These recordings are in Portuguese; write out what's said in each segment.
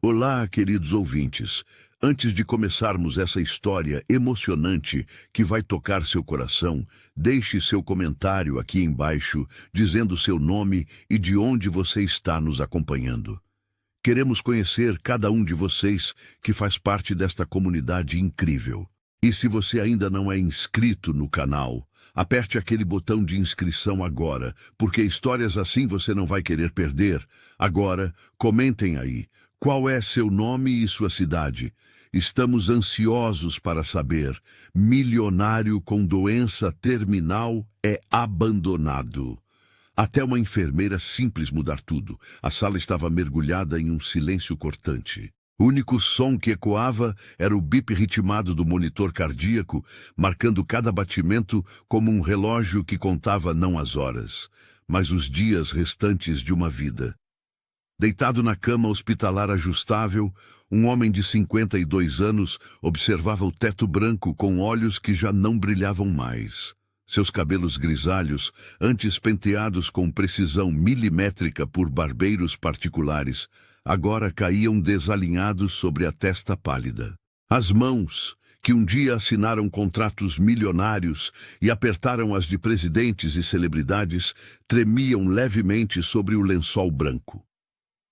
Olá, queridos ouvintes. Antes de começarmos essa história emocionante que vai tocar seu coração, deixe seu comentário aqui embaixo dizendo seu nome e de onde você está nos acompanhando. Queremos conhecer cada um de vocês que faz parte desta comunidade incrível. E se você ainda não é inscrito no canal, aperte aquele botão de inscrição agora, porque histórias assim você não vai querer perder. Agora, comentem aí. Qual é seu nome e sua cidade? Estamos ansiosos para saber. Milionário com doença terminal é abandonado. Até uma enfermeira simples mudar tudo. A sala estava mergulhada em um silêncio cortante. O único som que ecoava era o bip ritmado do monitor cardíaco, marcando cada batimento como um relógio que contava não as horas, mas os dias restantes de uma vida. Deitado na cama hospitalar ajustável, um homem de 52 anos observava o teto branco com olhos que já não brilhavam mais. Seus cabelos grisalhos, antes penteados com precisão milimétrica por barbeiros particulares, agora caíam desalinhados sobre a testa pálida. As mãos, que um dia assinaram contratos milionários e apertaram as de presidentes e celebridades, tremiam levemente sobre o lençol branco.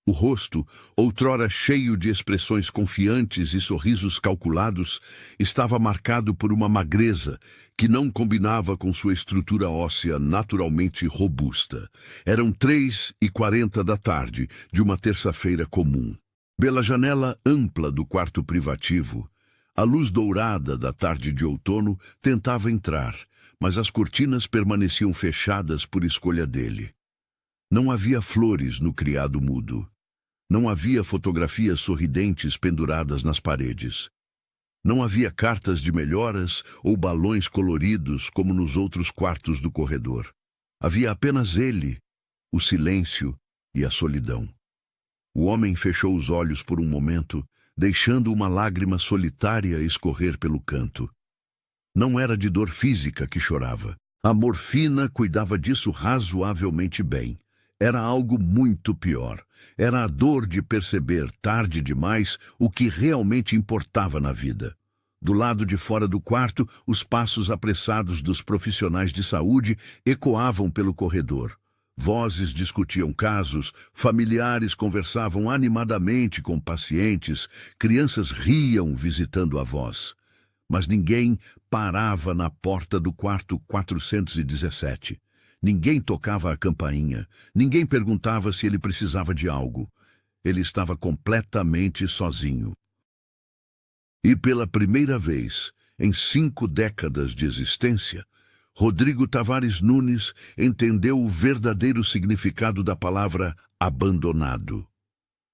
O rosto, outrora cheio de expressões confiantes e sorrisos calculados, estava marcado por uma magreza que não combinava com sua estrutura óssea naturalmente robusta. Eram 3h40 da tarde de uma terça-feira comum. Pela janela ampla do quarto privativo, a luz dourada da tarde de outono tentava entrar, mas as cortinas permaneciam fechadas por escolha dele. Não havia flores no criado mudo. Não havia fotografias sorridentes penduradas nas paredes. Não havia cartas de melhoras ou balões coloridos como nos outros quartos do corredor. Havia apenas ele, o silêncio e a solidão. O homem fechou os olhos por um momento, deixando uma lágrima solitária escorrer pelo canto. Não era de dor física que chorava. A morfina cuidava disso razoavelmente bem. Era algo muito pior. Era a dor de perceber, tarde demais, o que realmente importava na vida. Do lado de fora do quarto, os passos apressados dos profissionais de saúde ecoavam pelo corredor. Vozes discutiam casos, familiares conversavam animadamente com pacientes, crianças riam visitando avós. Mas ninguém parava na porta do quarto 417. Ninguém tocava a campainha, ninguém perguntava se ele precisava de algo. Ele estava completamente sozinho. E pela primeira vez, em 5 décadas de existência, Rodrigo Tavares Nunes entendeu o verdadeiro significado da palavra abandonado.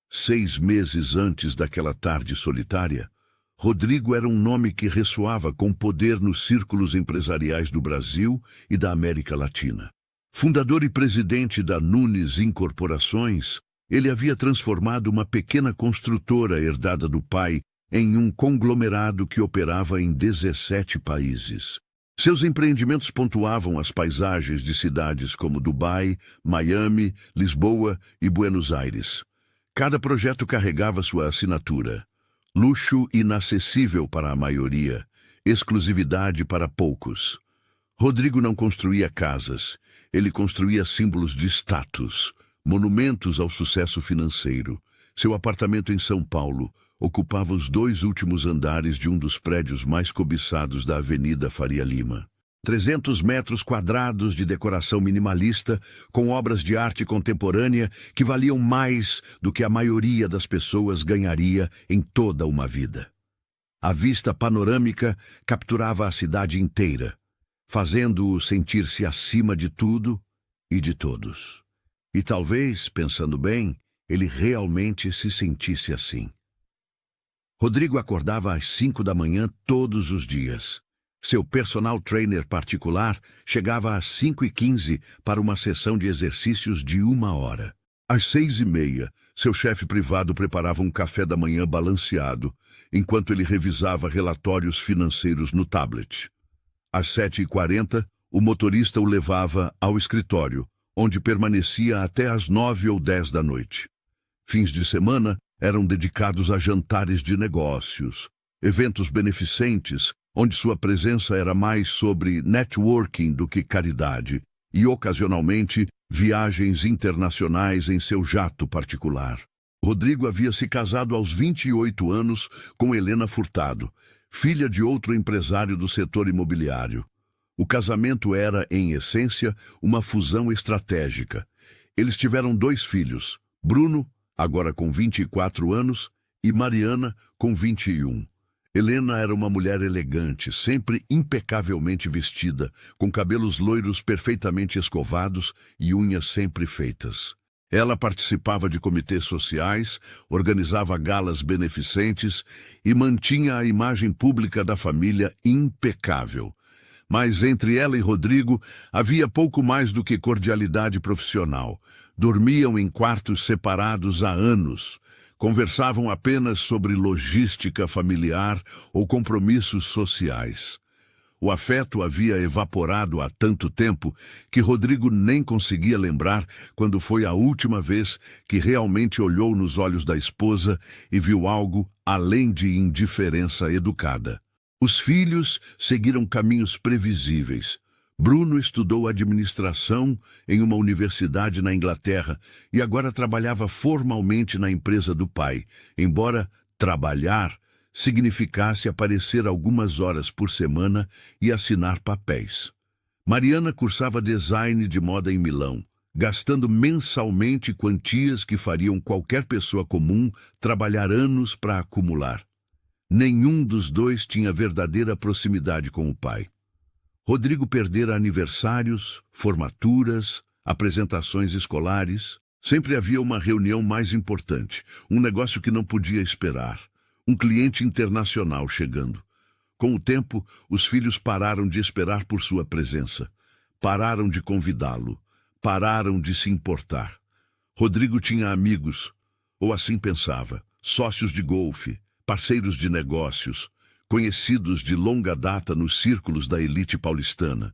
6 meses antes daquela tarde solitária, Rodrigo era um nome que ressoava com poder nos círculos empresariais do Brasil e da América Latina. Fundador e presidente da Nunes Incorporações, ele havia transformado uma pequena construtora herdada do pai em um conglomerado que operava em 17 países. Seus empreendimentos pontuavam as paisagens de cidades como Dubai, Miami, Lisboa e Buenos Aires. Cada projeto carregava sua assinatura. Luxo inacessível para a maioria, exclusividade para poucos. Rodrigo não construía casas, ele construía símbolos de status, monumentos ao sucesso financeiro. Seu apartamento em São Paulo ocupava os 2 últimos andares de um dos prédios mais cobiçados da Avenida Faria Lima. 300 metros quadrados de decoração minimalista, com obras de arte contemporânea que valiam mais do que a maioria das pessoas ganharia em toda uma vida. A vista panorâmica capturava a cidade inteira, fazendo-o sentir-se acima de tudo e de todos. E talvez, pensando bem, ele realmente se sentisse assim. Rodrigo acordava às 5 da manhã todos os dias. Seu personal trainer particular chegava às 5h15 para uma sessão de exercícios de 1 hora. Às 6h30, seu chefe privado preparava um café da manhã balanceado, enquanto ele revisava relatórios financeiros no tablet. Às 7h40, o motorista o levava ao escritório, onde permanecia até às 9 ou 10 da noite. Fins de semana, Eram dedicados a jantares de negócios, eventos beneficentes, onde sua presença era mais sobre networking do que caridade, e, ocasionalmente, viagens internacionais em seu jato particular. Rodrigo havia se casado aos 28 anos com Helena Furtado, filha de outro empresário do setor imobiliário. O casamento era, em essência, uma fusão estratégica. Eles tiveram 2 filhos, Bruno, agora com 24 anos, e Mariana, com 21. Helena era uma mulher elegante, sempre impecavelmente vestida, com cabelos loiros perfeitamente escovados e unhas sempre feitas. Ela participava de comitês sociais, organizava galas beneficentes e mantinha a imagem pública da família impecável. Mas entre ela e Rodrigo havia pouco mais do que cordialidade profissional. Dormiam em quartos separados há anos. Conversavam apenas sobre logística familiar ou compromissos sociais. O afeto havia evaporado há tanto tempo que Rodrigo nem conseguia lembrar quando foi a última vez que realmente olhou nos olhos da esposa e viu algo além de indiferença educada. Os filhos seguiram caminhos previsíveis. Bruno estudou administração em uma universidade na Inglaterra e agora trabalhava formalmente na empresa do pai, embora trabalhar significasse aparecer algumas horas por semana e assinar papéis. Mariana cursava design de moda em Milão, gastando mensalmente quantias que fariam qualquer pessoa comum trabalhar anos para acumular. Nenhum dos dois tinha verdadeira proximidade com o pai. Rodrigo perdera aniversários, formaturas, apresentações escolares. Sempre havia uma reunião mais importante, um negócio que não podia esperar, um cliente internacional chegando. Com o tempo, os filhos pararam de esperar por sua presença, pararam de convidá-lo, pararam de se importar. Rodrigo tinha amigos, ou assim pensava, sócios de golfe, parceiros de negócios, conhecidos de longa data nos círculos da elite paulistana.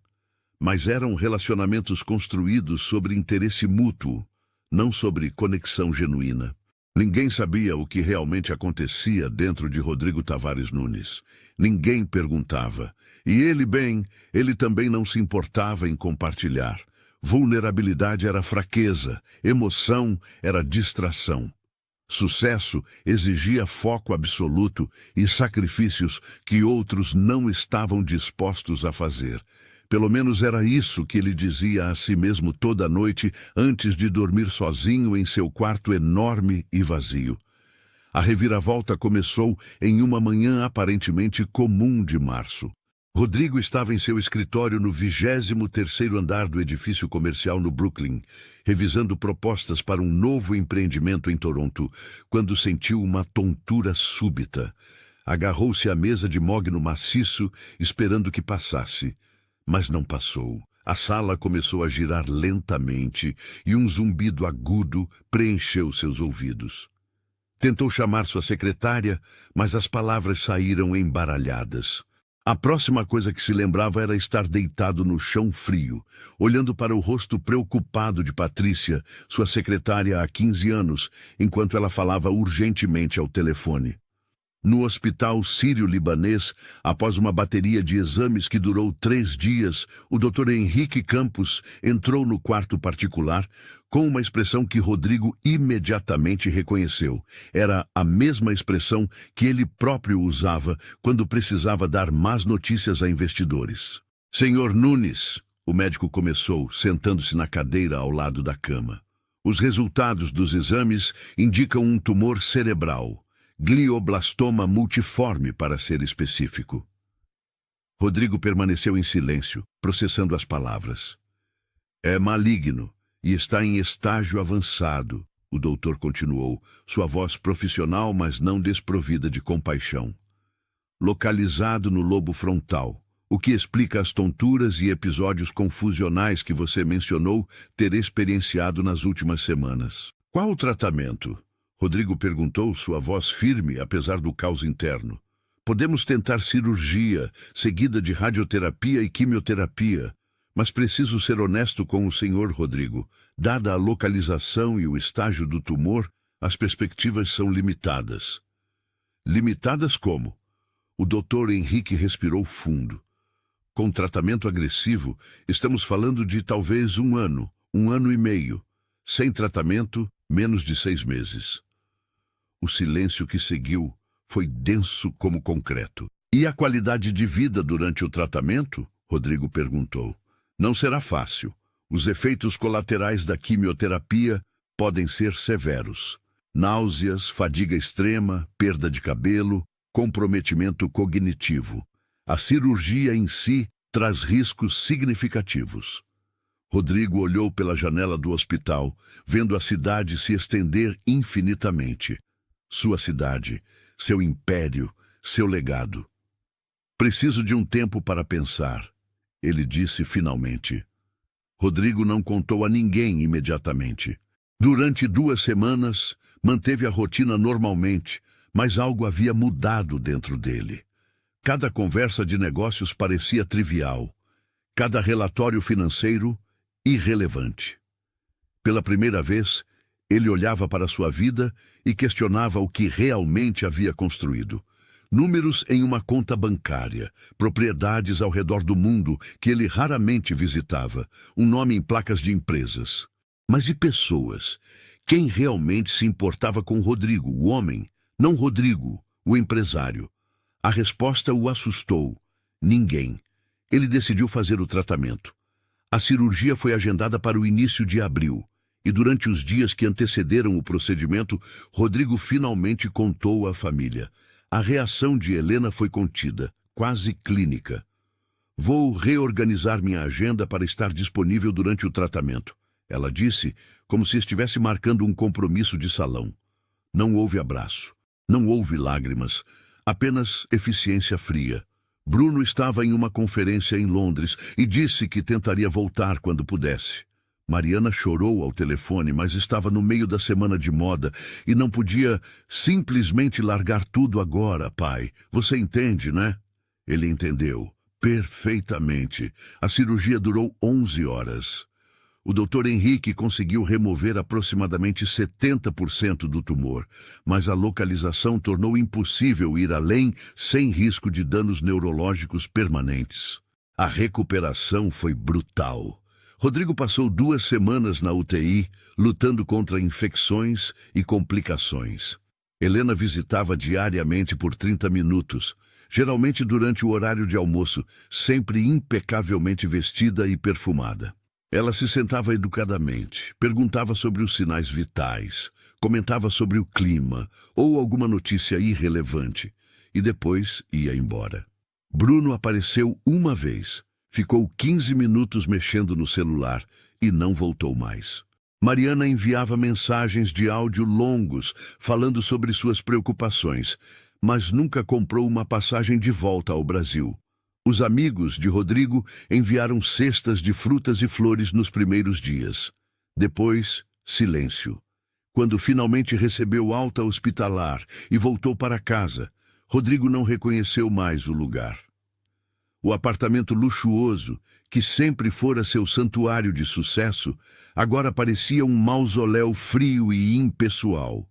Mas eram relacionamentos construídos sobre interesse mútuo, não sobre conexão genuína. Ninguém sabia o que realmente acontecia dentro de Rodrigo Tavares Nunes. Ninguém perguntava. E ele também não se importava em compartilhar. Vulnerabilidade era fraqueza, emoção era distração. Sucesso exigia foco absoluto e sacrifícios que outros não estavam dispostos a fazer. Pelo menos era isso que ele dizia a si mesmo toda noite antes de dormir sozinho em seu quarto enorme e vazio. A reviravolta começou em uma manhã aparentemente comum de março. Rodrigo estava em seu escritório no 23º andar do edifício comercial no Brooklyn, revisando propostas para um novo empreendimento em Toronto, quando sentiu uma tontura súbita. Agarrou-se à mesa de mogno maciço, esperando que passasse. Mas não passou. A sala começou a girar lentamente e um zumbido agudo preencheu seus ouvidos. Tentou chamar sua secretária, mas as palavras saíram embaralhadas. A próxima coisa que se lembrava era estar deitado no chão frio, olhando para o rosto preocupado de Patrícia, sua secretária há 15 anos, enquanto ela falava urgentemente ao telefone. No hospital sírio-libanês, após uma bateria de exames que durou 3 dias, o Dr. Henrique Campos entrou no quarto particular com uma expressão que Rodrigo imediatamente reconheceu. Era a mesma expressão que ele próprio usava quando precisava dar más notícias a investidores. Senhor Nunes, o médico começou, sentando-se na cadeira ao lado da cama. Os resultados dos exames indicam um tumor cerebral. Glioblastoma multiforme, para ser específico. Rodrigo permaneceu em silêncio, processando as palavras. É maligno e está em estágio avançado, o doutor continuou, sua voz profissional, mas não desprovida de compaixão. Localizado no lobo frontal, o que explica as tonturas e episódios confusionais que você mencionou ter experienciado nas últimas semanas. Qual o tratamento? Rodrigo perguntou, sua voz firme, apesar do caos interno. Podemos tentar cirurgia, seguida de radioterapia e quimioterapia, mas preciso ser honesto com o senhor, Rodrigo. Dada a localização e o estágio do tumor, as perspectivas são limitadas. Limitadas como? O doutor Henrique respirou fundo. Com tratamento agressivo, estamos falando de talvez 1 ano, 1 ano e meio. Sem tratamento, menos de 6 meses. O silêncio que seguiu foi denso como concreto. E a qualidade de vida durante o tratamento? Rodrigo perguntou. Não será fácil. Os efeitos colaterais da quimioterapia podem ser severos. Náuseas, fadiga extrema, perda de cabelo, comprometimento cognitivo. A cirurgia em si traz riscos significativos. Rodrigo olhou pela janela do hospital, vendo a cidade se estender infinitamente. Sua cidade, seu império, seu legado. Preciso de um tempo para pensar, ele disse finalmente. Rodrigo não contou a ninguém imediatamente. Durante 2 semanas, manteve a rotina normalmente, mas algo havia mudado dentro dele. Cada conversa de negócios parecia trivial. Cada relatório financeiro, irrelevante. Pela primeira vez, ele olhava para sua vida e questionava o que realmente havia construído. Números em uma conta bancária, propriedades ao redor do mundo que ele raramente visitava, um nome em placas de empresas. Mas e pessoas? Quem realmente se importava com Rodrigo, o homem? Não Rodrigo, o empresário. A resposta o assustou. Ninguém. Ele decidiu fazer o tratamento. A cirurgia foi agendada para o início de abril, e durante os dias que antecederam o procedimento, Rodrigo finalmente contou à família. A reação de Helena foi contida, quase clínica. Vou reorganizar minha agenda para estar disponível durante o tratamento, ela disse, como se estivesse marcando um compromisso de salão. Não houve abraço, não houve lágrimas, apenas eficiência fria. Bruno estava em uma conferência em Londres e disse que tentaria voltar quando pudesse. Mariana chorou ao telefone, mas estava no meio da semana de moda e não podia simplesmente largar tudo agora, pai. Você entende, né? Ele entendeu. Perfeitamente. A cirurgia durou 11 horas. O Dr. Henrique conseguiu remover aproximadamente 70% do tumor, mas a localização tornou impossível ir além sem risco de danos neurológicos permanentes. A recuperação foi brutal. Rodrigo passou 2 semanas na UTI, lutando contra infecções e complicações. Helena visitava diariamente por 30 minutos, geralmente durante o horário de almoço, sempre impecavelmente vestida e perfumada. Ela se sentava educadamente, perguntava sobre os sinais vitais, comentava sobre o clima ou alguma notícia irrelevante, e depois ia embora. Bruno apareceu uma vez. Ficou 15 minutos mexendo no celular e não voltou mais. Mariana enviava mensagens de áudio longos, falando sobre suas preocupações, mas nunca comprou uma passagem de volta ao Brasil. Os amigos de Rodrigo enviaram cestas de frutas e flores nos primeiros dias. Depois, silêncio. Quando finalmente recebeu alta hospitalar e voltou para casa, Rodrigo não reconheceu mais o lugar. O apartamento luxuoso, que sempre fora seu santuário de sucesso, agora parecia um mausoléu frio e impessoal.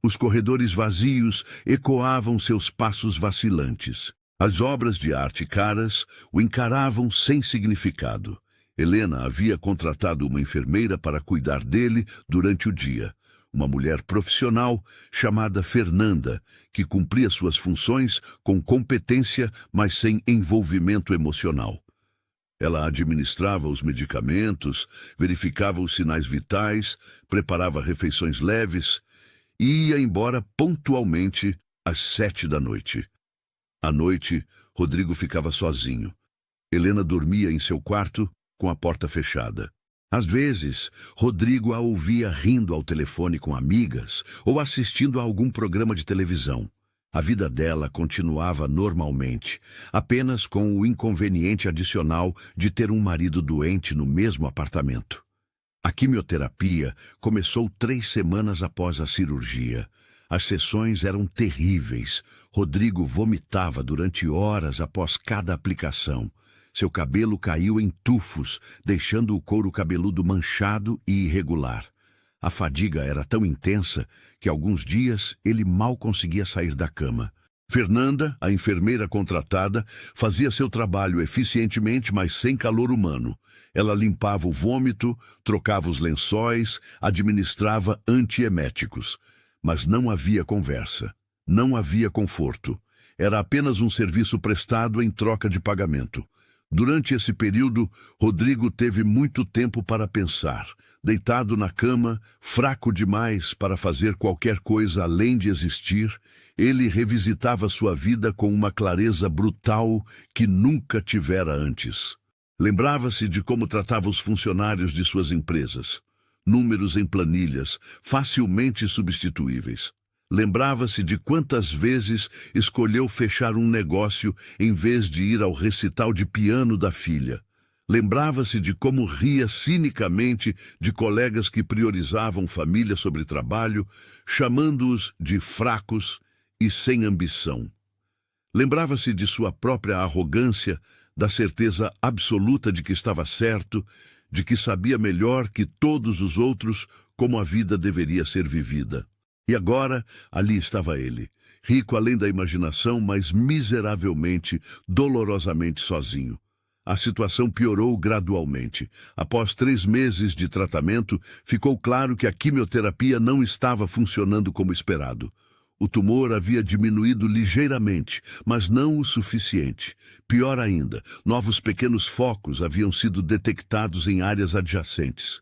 Os corredores vazios ecoavam seus passos vacilantes. As obras de arte caras o encaravam sem significado. Helena havia contratado uma enfermeira para cuidar dele durante o dia. Uma mulher profissional chamada Fernanda, que cumpria suas funções com competência, mas sem envolvimento emocional. Ela administrava os medicamentos, verificava os sinais vitais, preparava refeições leves e ia embora pontualmente às 7 da noite. À noite, Rodrigo ficava sozinho. Helena dormia em seu quarto, com a porta fechada. Às vezes, Rodrigo a ouvia rindo ao telefone com amigas ou assistindo a algum programa de televisão. A vida dela continuava normalmente, apenas com o inconveniente adicional de ter um marido doente no mesmo apartamento. A quimioterapia começou 3 semanas após a cirurgia. As sessões eram terríveis. Rodrigo vomitava durante horas após cada aplicação. Seu cabelo caiu em tufos, deixando o couro cabeludo manchado e irregular. A fadiga era tão intensa que alguns dias ele mal conseguia sair da cama. Fernanda, a enfermeira contratada, fazia seu trabalho eficientemente, mas sem calor humano. Ela limpava o vômito, trocava os lençóis, administrava antieméticos. Mas não havia conversa. Não havia conforto. Era apenas um serviço prestado em troca de pagamento. Durante esse período, Rodrigo teve muito tempo para pensar. Deitado na cama, fraco demais para fazer qualquer coisa além de existir, ele revisitava sua vida com uma clareza brutal que nunca tivera antes. Lembrava-se de como tratava os funcionários de suas empresas. Números em planilhas, facilmente substituíveis. Lembrava-se de quantas vezes escolheu fechar um negócio em vez de ir ao recital de piano da filha. Lembrava-se de como ria cinicamente de colegas que priorizavam família sobre trabalho, chamando-os de fracos e sem ambição. Lembrava-se de sua própria arrogância, da certeza absoluta de que estava certo, de que sabia melhor que todos os outros como a vida deveria ser vivida. E agora, ali estava ele, rico além da imaginação, mas miseravelmente, dolorosamente sozinho. A situação piorou gradualmente. Após 3 meses de tratamento, ficou claro que a quimioterapia não estava funcionando como esperado. O tumor havia diminuído ligeiramente, mas não o suficiente. Pior ainda, novos pequenos focos haviam sido detectados em áreas adjacentes.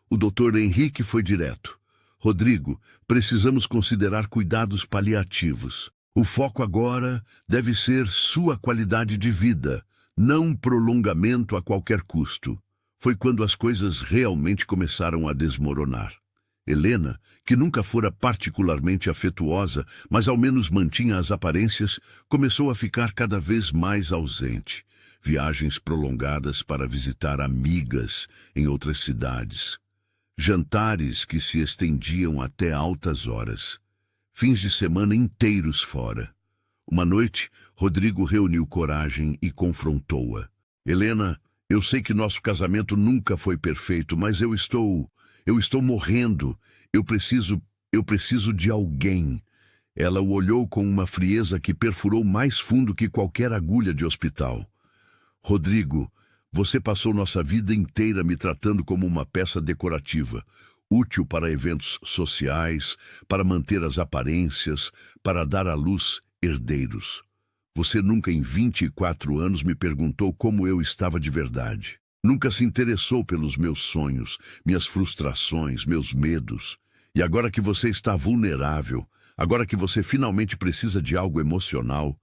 O Dr. Henrique foi direto. Rodrigo, precisamos considerar cuidados paliativos. O foco agora deve ser sua qualidade de vida, não prolongamento a qualquer custo. Foi quando as coisas realmente começaram a desmoronar. Helena, que nunca fora particularmente afetuosa, mas ao menos mantinha as aparências, começou a ficar cada vez mais ausente. Viagens prolongadas para visitar amigas em outras cidades. Jantares que se estendiam até altas horas. Fins de semana inteiros fora. Uma noite, Rodrigo reuniu coragem e confrontou-a. Helena, eu sei que nosso casamento nunca foi perfeito, mas eu estou morrendo. Eu preciso de alguém. Ela o olhou com uma frieza que perfurou mais fundo que qualquer agulha de hospital. Rodrigo, você passou nossa vida inteira me tratando como uma peça decorativa, útil para eventos sociais, para manter as aparências, para dar à luz herdeiros. Você nunca em 24 anos me perguntou como eu estava de verdade. Nunca se interessou pelos meus sonhos, minhas frustrações, meus medos. E agora que você está vulnerável, agora que você finalmente precisa de algo emocional,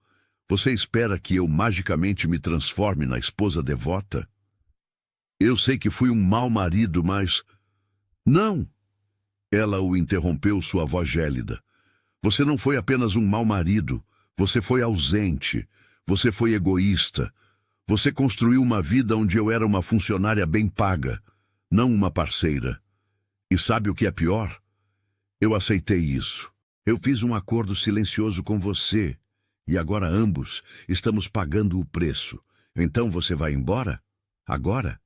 você espera que eu magicamente me transforme na esposa devota? Eu sei que fui um mau marido, mas... Não! Ela o interrompeu, sua voz gélida. Você não foi apenas um mau marido. Você foi ausente. Você foi egoísta. Você construiu uma vida onde eu era uma funcionária bem paga, não uma parceira. E sabe o que é pior? Eu aceitei isso. Eu fiz um acordo silencioso com você. E agora ambos estamos pagando o preço. Então você vai embora? Agora?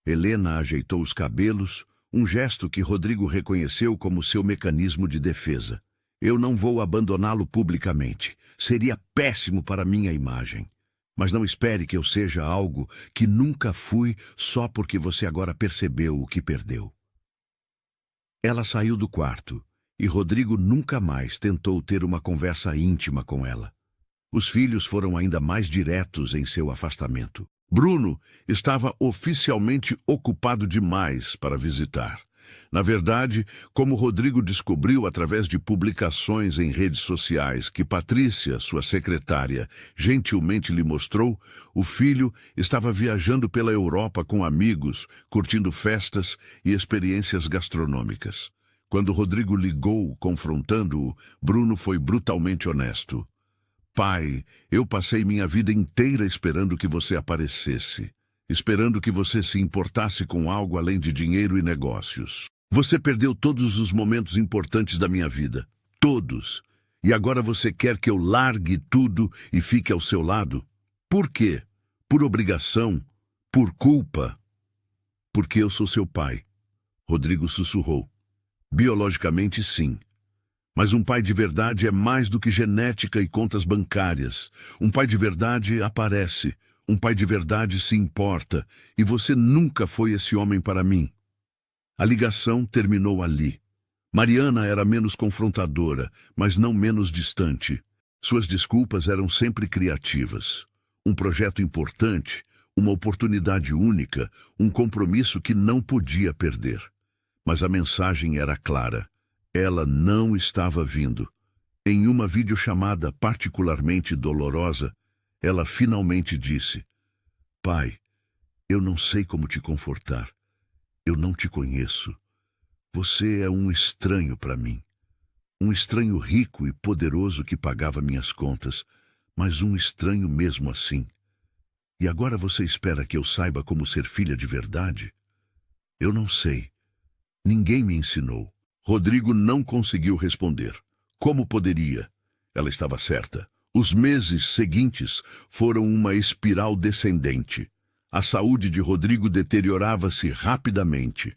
Helena ajeitou os cabelos, um gesto que Rodrigo reconheceu como seu mecanismo de defesa. Eu não vou abandoná-lo publicamente. Seria péssimo para minha imagem. Mas não espere que eu seja algo que nunca fui só porque você agora percebeu o que perdeu. Ela saiu do quarto e Rodrigo nunca mais tentou ter uma conversa íntima com ela. Os filhos foram ainda mais diretos em seu afastamento. Bruno estava oficialmente ocupado demais para visitar. Na verdade, como Rodrigo descobriu através de publicações em redes sociais que Patrícia, sua secretária, gentilmente lhe mostrou, o filho estava viajando pela Europa com amigos, curtindo festas e experiências gastronômicas. Quando Rodrigo ligou, confrontando-o, Bruno foi brutalmente honesto. Pai, eu passei minha vida inteira esperando que você aparecesse, esperando que você se importasse com algo além de dinheiro e negócios. Você perdeu todos os momentos importantes da minha vida, todos. E agora você quer que eu largue tudo e fique ao seu lado? Por quê? Por obrigação? Por culpa? Porque eu sou seu pai. Rodrigo sussurrou. Biologicamente, sim. Mas um pai de verdade é mais do que genética e contas bancárias. Um pai de verdade aparece. Um pai de verdade se importa. E você nunca foi esse homem para mim. A ligação terminou ali. Mariana era menos confrontadora, mas não menos distante. Suas desculpas eram sempre criativas. Um projeto importante, uma oportunidade única, um compromisso que não podia perder. Mas a mensagem era clara. Ela não estava vindo. Em uma videochamada particularmente dolorosa, ela finalmente disse: Pai, eu não sei como te confortar. Eu não te conheço. Você é um estranho para mim. Um estranho rico e poderoso que pagava minhas contas, mas um estranho mesmo assim. E agora você espera que eu saiba como ser filha de verdade? Eu não sei. Ninguém me ensinou. Rodrigo não conseguiu responder. Como poderia? Ela estava certa. Os meses seguintes foram uma espiral descendente. A saúde de Rodrigo deteriorava-se rapidamente.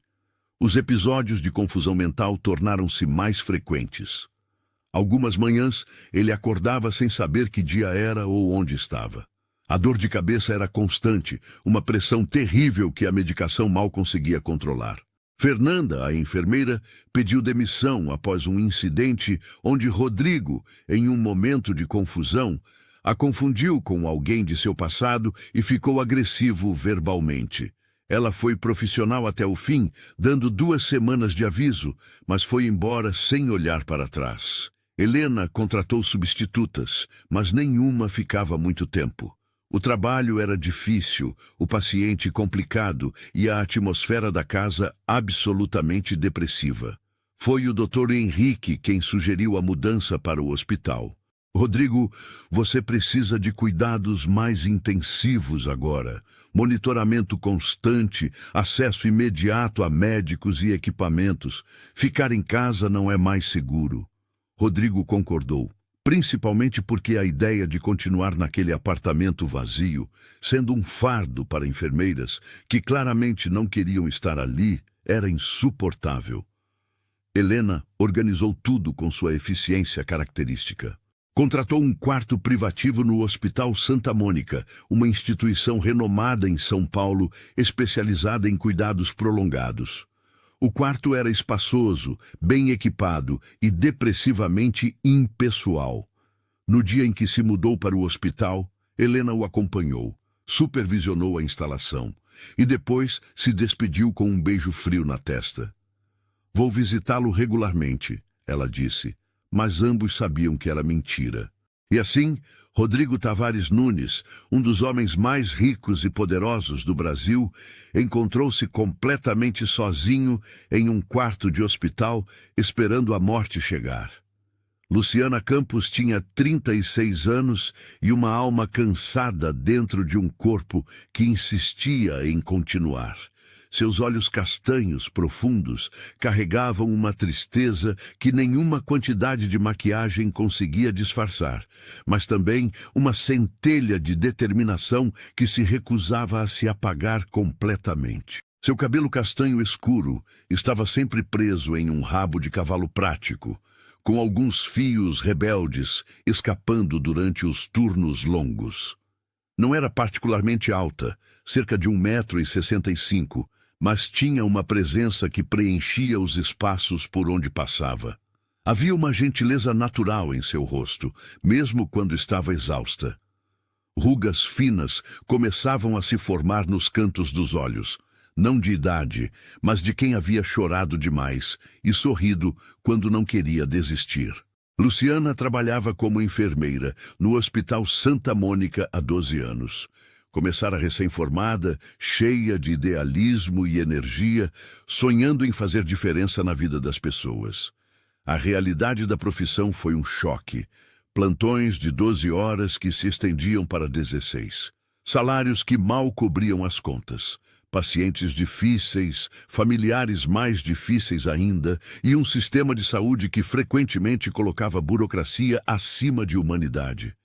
Os episódios de confusão mental tornaram-se mais frequentes. Algumas manhãs, ele acordava sem saber que dia era ou onde estava. A dor de cabeça era constante, uma pressão terrível que a medicação mal conseguia controlar. Fernanda, a enfermeira, pediu demissão após um incidente onde Rodrigo, em um momento de confusão, a confundiu com alguém de seu passado e ficou agressivo verbalmente. Ela foi profissional até o fim, dando 2 semanas de aviso, mas foi embora sem olhar para trás. Helena contratou substitutas, mas nenhuma ficava muito tempo. O trabalho era difícil, o paciente complicado e a atmosfera da casa absolutamente depressiva. Foi o Dr. Henrique quem sugeriu a mudança para o hospital. Rodrigo, você precisa de cuidados mais intensivos agora. Monitoramento constante, acesso imediato a médicos e equipamentos. Ficar em casa não é mais seguro. Rodrigo concordou. Principalmente porque a ideia de continuar naquele apartamento vazio, sendo um fardo para enfermeiras que claramente não queriam estar ali, era insuportável. Helena organizou tudo com sua eficiência característica. Contratou um quarto privativo no Hospital Santa Mônica, uma instituição renomada em São Paulo, especializada em cuidados prolongados. O quarto era espaçoso, bem equipado e depressivamente impessoal. No dia em que se mudou para o hospital, Helena o acompanhou, supervisionou a instalação e depois se despediu com um beijo frio na testa. Vou visitá-lo regularmente, ela disse, mas ambos sabiam que era mentira. E assim, Rodrigo Tavares Nunes, um dos homens mais ricos e poderosos do Brasil, encontrou-se completamente sozinho em um quarto de hospital, esperando a morte chegar. Luciana Campos tinha 36 anos e uma alma cansada dentro de um corpo que insistia em continuar. Seus olhos castanhos, profundos, carregavam uma tristeza que nenhuma quantidade de maquiagem conseguia disfarçar, mas também uma centelha de determinação que se recusava a se apagar completamente. Seu cabelo castanho escuro estava sempre preso em um rabo de cavalo prático, com alguns fios rebeldes escapando durante os turnos longos. Não era particularmente alta, cerca de 1,65 m, mas tinha uma presença que preenchia os espaços por onde passava. Havia uma gentileza natural em seu rosto, mesmo quando estava exausta. Rugas finas começavam a se formar nos cantos dos olhos, não de idade, mas de quem havia chorado demais e sorrido quando não queria desistir. Luciana trabalhava como enfermeira no Hospital Santa Mônica há 12 anos. Começara recém-formada, cheia de idealismo e energia, sonhando em fazer diferença na vida das pessoas. A realidade da profissão foi um choque. Plantões de 12 horas que se estendiam para 16. Salários que mal cobriam as contas. Pacientes difíceis, familiares mais difíceis ainda, e um sistema de saúde que frequentemente colocava a burocracia acima de humanidade.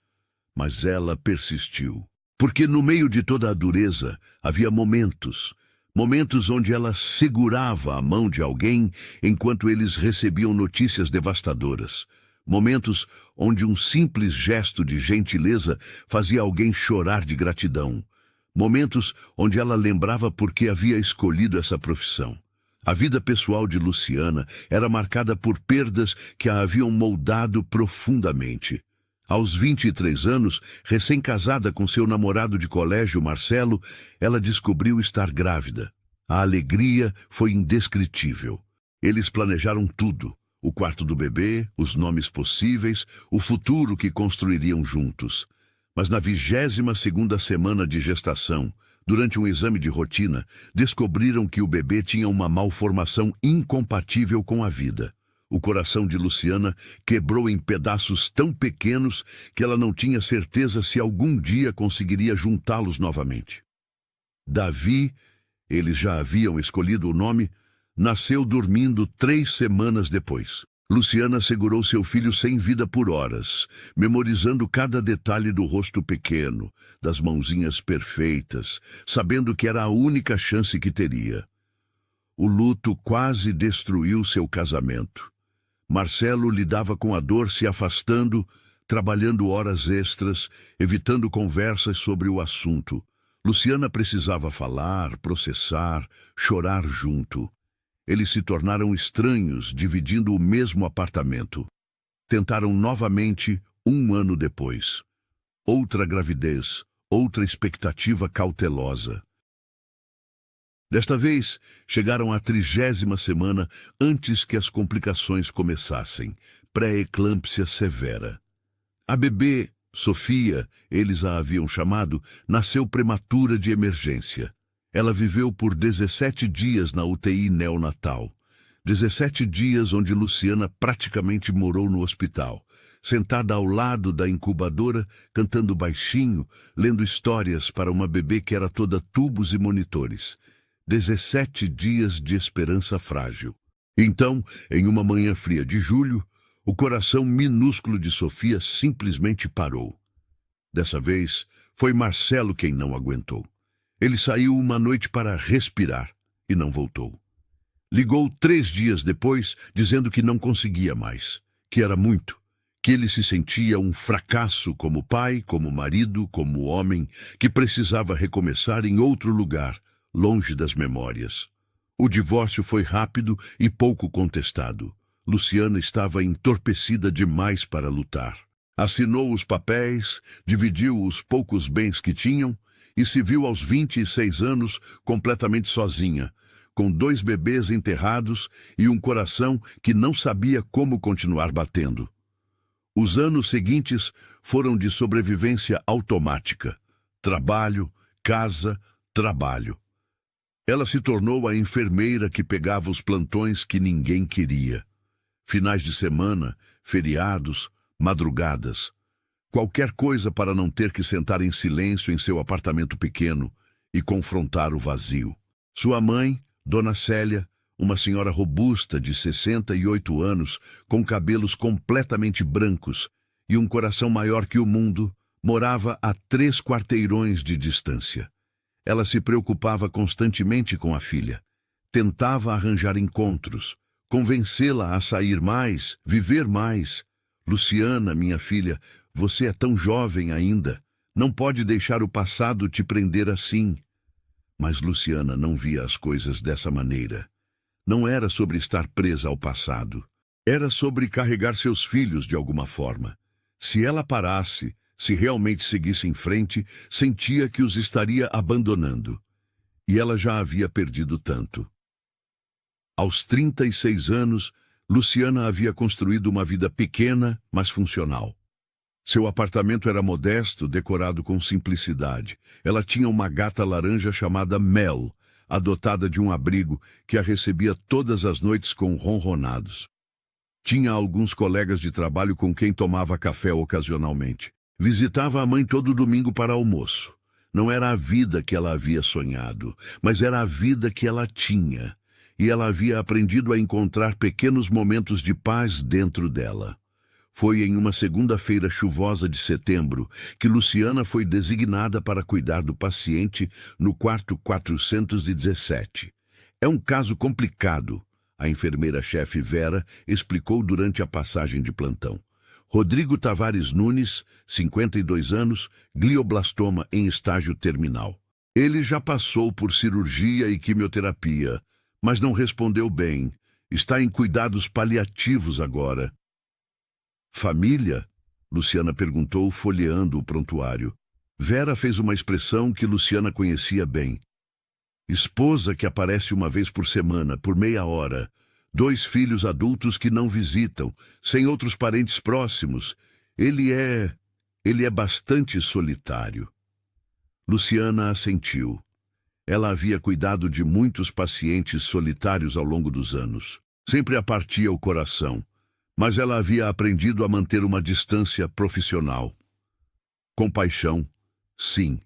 Mas ela persistiu. Porque no meio de toda a dureza havia momentos Momentos onde ela segurava a mão de alguém enquanto eles recebiam notícias devastadoras. Momentos onde um simples gesto de gentileza fazia alguém chorar de gratidão. Momentos onde ela lembrava por que havia escolhido essa profissão. A vida pessoal de Luciana era marcada por perdas que a haviam moldado profundamente. Aos 23 anos, recém-casada com seu namorado de colégio, Marcelo, ela descobriu estar grávida. A alegria foi indescritível. Eles planejaram tudo: o quarto do bebê, os nomes possíveis, o futuro que construiriam juntos. Mas na 22ª semana de gestação, durante um exame de rotina, descobriram que o bebê tinha uma malformação incompatível com a vida. O coração de Luciana quebrou em pedaços tão pequenos que ela não tinha certeza se algum dia conseguiria juntá-los novamente. Davi, eles já haviam escolhido o nome, nasceu dormindo 3 semanas depois. Luciana segurou seu filho sem vida por horas, memorizando cada detalhe do rosto pequeno, das mãozinhas perfeitas, sabendo que era a única chance que teria. O luto quase destruiu seu casamento. Marcelo lidava com a dor se afastando, trabalhando horas extras, evitando conversas sobre o assunto. Luciana precisava falar, processar, chorar junto. Eles se tornaram estranhos, dividindo o mesmo apartamento. Tentaram novamente 1 ano depois. Outra gravidez, outra expectativa cautelosa. Desta vez, chegaram à 30ª semana antes que as complicações começassem. Pré-eclâmpsia severa. A bebê, Sofia, eles a haviam chamado, nasceu prematura de emergência. Ela viveu por 17 dias na UTI neonatal. 17 dias onde Luciana praticamente morou no hospital, sentada ao lado da incubadora, cantando baixinho, lendo histórias para uma bebê que era toda tubos e monitores. 17 dias de esperança frágil. Então, em uma manhã fria de julho, o coração minúsculo de Sofia simplesmente parou. Dessa vez, foi Marcelo quem não aguentou. Ele saiu uma noite para respirar e não voltou. Ligou 3 dias depois, dizendo que não conseguia mais, que era muito, que ele se sentia um fracasso como pai, como marido, como homem, que precisava recomeçar em outro lugar, longe das memórias. O divórcio foi rápido e pouco contestado. Luciana estava entorpecida demais para lutar. Assinou os papéis, dividiu os poucos bens que tinham e se viu aos 26 anos completamente sozinha, com 2 bebês enterrados e um coração que não sabia como continuar batendo. Os anos seguintes foram de sobrevivência automática. Trabalho, casa, trabalho. Ela se tornou a enfermeira que pegava os plantões que ninguém queria. Finais de semana, feriados, madrugadas. Qualquer coisa para não ter que sentar em silêncio em seu apartamento pequeno e confrontar o vazio. Sua mãe, Dona Célia, uma senhora robusta de 68 anos, com cabelos completamente brancos e um coração maior que o mundo, morava a 3 quarteirões de distância. Ela se preocupava constantemente com a filha. Tentava arranjar encontros, convencê-la a sair mais, viver mais. Luciana, minha filha, você é tão jovem ainda. Não pode deixar o passado te prender assim. Mas Luciana não via as coisas dessa maneira. Não era sobre estar presa ao passado. Era sobre carregar seus filhos de alguma forma. Se ela parasse, se realmente seguisse em frente, sentia que os estaria abandonando. E ela já havia perdido tanto. Aos 36 anos, Luciana havia construído uma vida pequena, mas funcional. Seu apartamento era modesto, decorado com simplicidade. Ela tinha uma gata laranja chamada Mel, adotada de um abrigo que a recebia todas as noites com ronronados. Tinha alguns colegas de trabalho com quem tomava café ocasionalmente. Visitava a mãe todo domingo para almoço. Não era a vida que ela havia sonhado, mas era a vida que ela tinha. E ela havia aprendido a encontrar pequenos momentos de paz dentro dela. Foi em uma segunda-feira chuvosa de setembro que Luciana foi designada para cuidar do paciente no quarto 417. É um caso complicado, a enfermeira-chefe Vera explicou durante a passagem de plantão. Rodrigo Tavares Nunes, 52 anos, glioblastoma em estágio terminal. Ele já passou por cirurgia e quimioterapia, mas não respondeu bem. Está em cuidados paliativos agora. Família? Luciana perguntou, folheando o prontuário. Vera fez uma expressão que Luciana conhecia bem. Esposa que aparece uma vez por semana, por meia hora. 2 filhos adultos que não visitam, sem outros parentes próximos. Ele é bastante solitário. Luciana assentiu. Ela havia cuidado de muitos pacientes solitários ao longo dos anos. Sempre a partia o coração, mas ela havia aprendido a manter uma distância profissional. Compaixão, sim.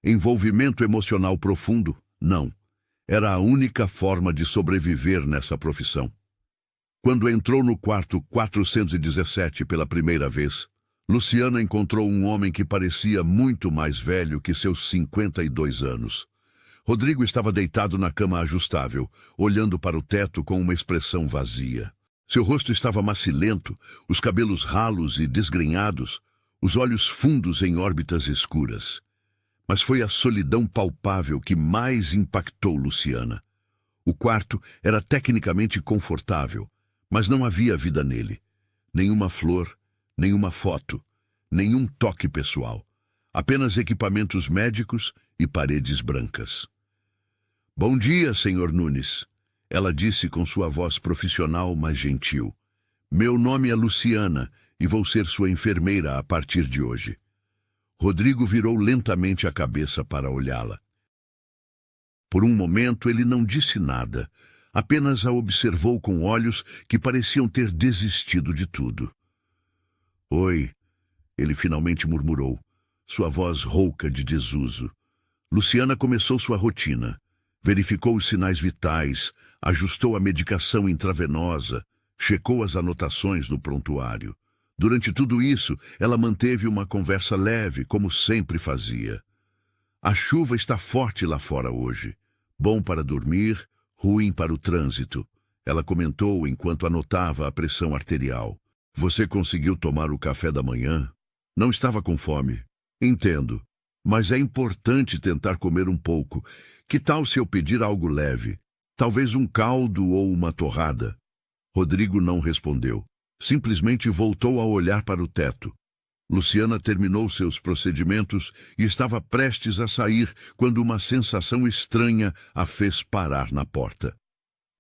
Envolvimento emocional profundo, não. Era a única forma de sobreviver nessa profissão. Quando entrou no quarto 417 pela primeira vez, Luciana encontrou um homem que parecia muito mais velho que seus 52 anos. Rodrigo estava deitado na cama ajustável, olhando para o teto com uma expressão vazia. Seu rosto estava macilento, os cabelos ralos e desgrenhados, os olhos fundos em órbitas escuras. Mas foi a solidão palpável que mais impactou Luciana. O quarto era tecnicamente confortável, mas não havia vida nele. Nenhuma flor, nenhuma foto, nenhum toque pessoal. Apenas equipamentos médicos e paredes brancas. Bom dia, Sr. Nunes. Ela disse com sua voz profissional, mas gentil. Meu nome é Luciana e vou ser sua enfermeira a partir de hoje. Rodrigo virou lentamente a cabeça para olhá-la. Por um momento ele não disse nada, apenas a observou com olhos que pareciam ter desistido de tudo. Oi, ele finalmente murmurou, sua voz rouca de desuso. Luciana começou sua rotina. Verificou os sinais vitais, ajustou a medicação intravenosa, checou as anotações no prontuário. Durante tudo isso, ela manteve uma conversa leve, como sempre fazia. A chuva está forte lá fora hoje. Bom para dormir, ruim para o trânsito. Ela comentou enquanto anotava a pressão arterial. Você conseguiu tomar o café da manhã? Não estava com fome. Entendo. Mas é importante tentar comer um pouco. Que tal se eu pedir algo leve? Talvez um caldo ou uma torrada? Rodrigo não respondeu. Simplesmente voltou a olhar para o teto. Luciana terminou seus procedimentos e estava prestes a sair quando uma sensação estranha a fez parar na porta.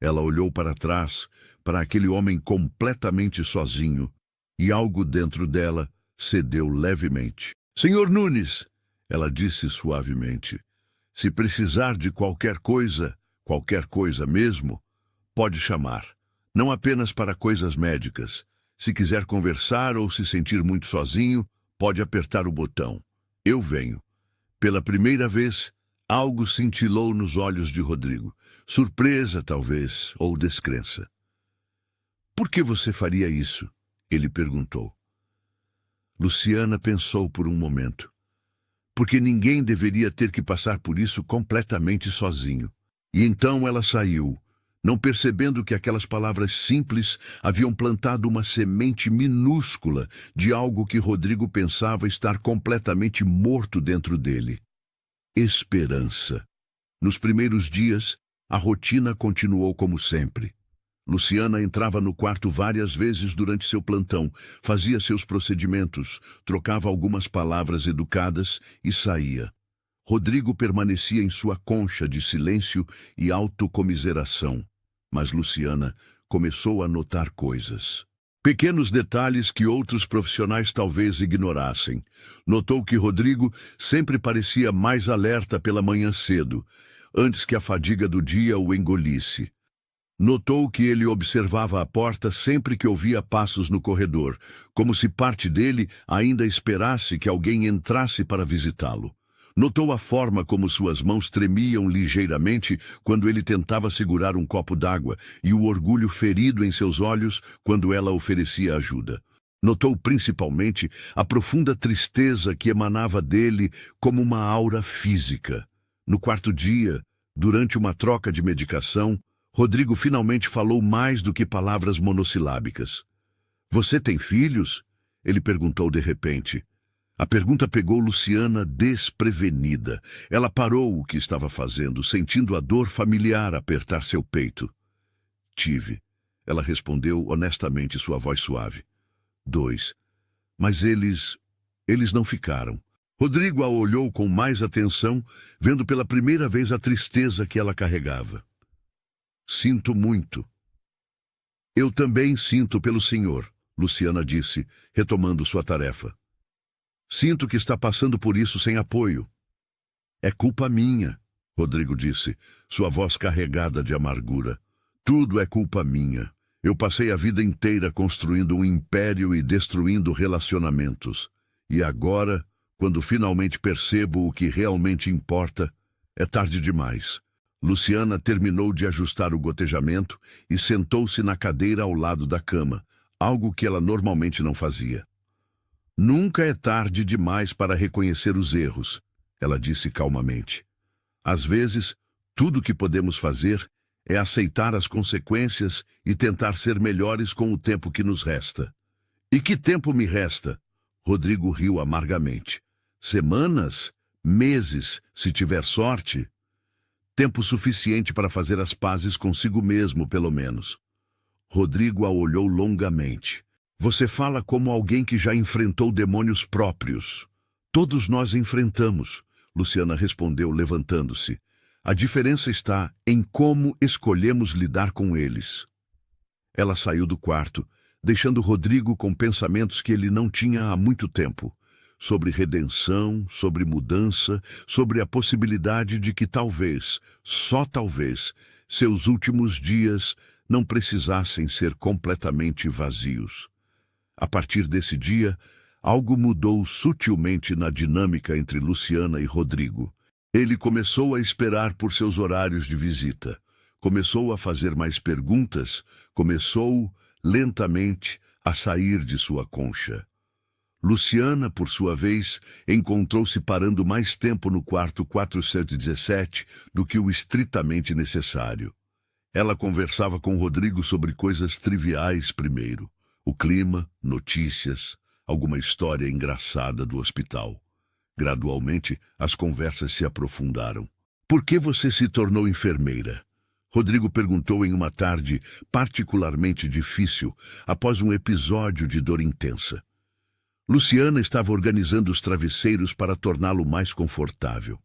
Ela olhou para trás, para aquele homem completamente sozinho, e algo dentro dela cedeu levemente. Senhor Nunes, ela disse suavemente, se precisar de qualquer coisa mesmo, pode chamar. Não apenas para coisas médicas. Se quiser conversar ou se sentir muito sozinho, pode apertar o botão. Eu venho. Pela primeira vez, algo cintilou nos olhos de Rodrigo. Surpresa, talvez, ou descrença. Por que você faria isso? Ele perguntou. Luciana pensou por um momento. Porque ninguém deveria ter que passar por isso completamente sozinho. E então ela saiu, não percebendo que aquelas palavras simples haviam plantado uma semente minúscula de algo que Rodrigo pensava estar completamente morto dentro dele. Esperança. Nos primeiros dias, a rotina continuou como sempre. Luciana entrava no quarto várias vezes durante seu plantão, fazia seus procedimentos, trocava algumas palavras educadas e saía. Rodrigo permanecia em sua concha de silêncio e autocomiseração. Mas Luciana começou a notar coisas. Pequenos detalhes que outros profissionais talvez ignorassem. Notou que Rodrigo sempre parecia mais alerta pela manhã cedo, antes que a fadiga do dia o engolisse. Notou que ele observava a porta sempre que ouvia passos no corredor, como se parte dele ainda esperasse que alguém entrasse para visitá-lo. Notou a forma como suas mãos tremiam ligeiramente quando ele tentava segurar um copo d'água e o orgulho ferido em seus olhos quando ela oferecia ajuda. Notou principalmente a profunda tristeza que emanava dele como uma aura física. No quarto dia, durante uma troca de medicação, Rodrigo finalmente falou mais do que palavras monossilábicas. Você tem filhos? Ele perguntou de repente. A pergunta pegou Luciana desprevenida. Ela parou o que estava fazendo, sentindo a dor familiar apertar seu peito. Tive. Ela respondeu honestamente, sua voz suave. 2. Mas eles não ficaram. Rodrigo a olhou com mais atenção, vendo pela primeira vez a tristeza que ela carregava. Sinto muito. Eu também sinto pelo senhor, Luciana disse, retomando sua tarefa. Sinto que está passando por isso sem apoio. É culpa minha, Rodrigo disse, sua voz carregada de amargura. Tudo é culpa minha. Eu passei a vida inteira construindo um império e destruindo relacionamentos. E agora, quando finalmente percebo o que realmente importa, é tarde demais. Luciana terminou de ajustar o gotejamento e sentou-se na cadeira ao lado da cama, algo que ela normalmente não fazia. Nunca é tarde demais para reconhecer os erros, ela disse calmamente. Às vezes, tudo o que podemos fazer é aceitar as consequências e tentar ser melhores com o tempo que nos resta. E que tempo me resta? Rodrigo riu amargamente. Semanas? Meses, se tiver sorte? Tempo suficiente para fazer as pazes consigo mesmo, pelo menos. Rodrigo a olhou longamente. Você fala como alguém que já enfrentou demônios próprios. Todos nós enfrentamos, Luciana respondeu, levantando-se. A diferença está em como escolhemos lidar com eles. Ela saiu do quarto, deixando Rodrigo com pensamentos que ele não tinha há muito tempo. Sobre redenção, sobre mudança, sobre a possibilidade de que talvez, só talvez, seus últimos dias não precisassem ser completamente vazios. A partir desse dia, algo mudou sutilmente na dinâmica entre Luciana e Rodrigo. Ele começou a esperar por seus horários de visita. Começou a fazer mais perguntas. Começou, lentamente, a sair de sua concha. Luciana, por sua vez, encontrou-se parando mais tempo no quarto 417 do que o estritamente necessário. Ela conversava com Rodrigo sobre coisas triviais primeiro. O clima, notícias, alguma história engraçada do hospital. Gradualmente, as conversas se aprofundaram. Por que você se tornou enfermeira? Rodrigo perguntou em uma tarde particularmente difícil, após um episódio de dor intensa. Luciana estava organizando os travesseiros para torná-lo mais confortável.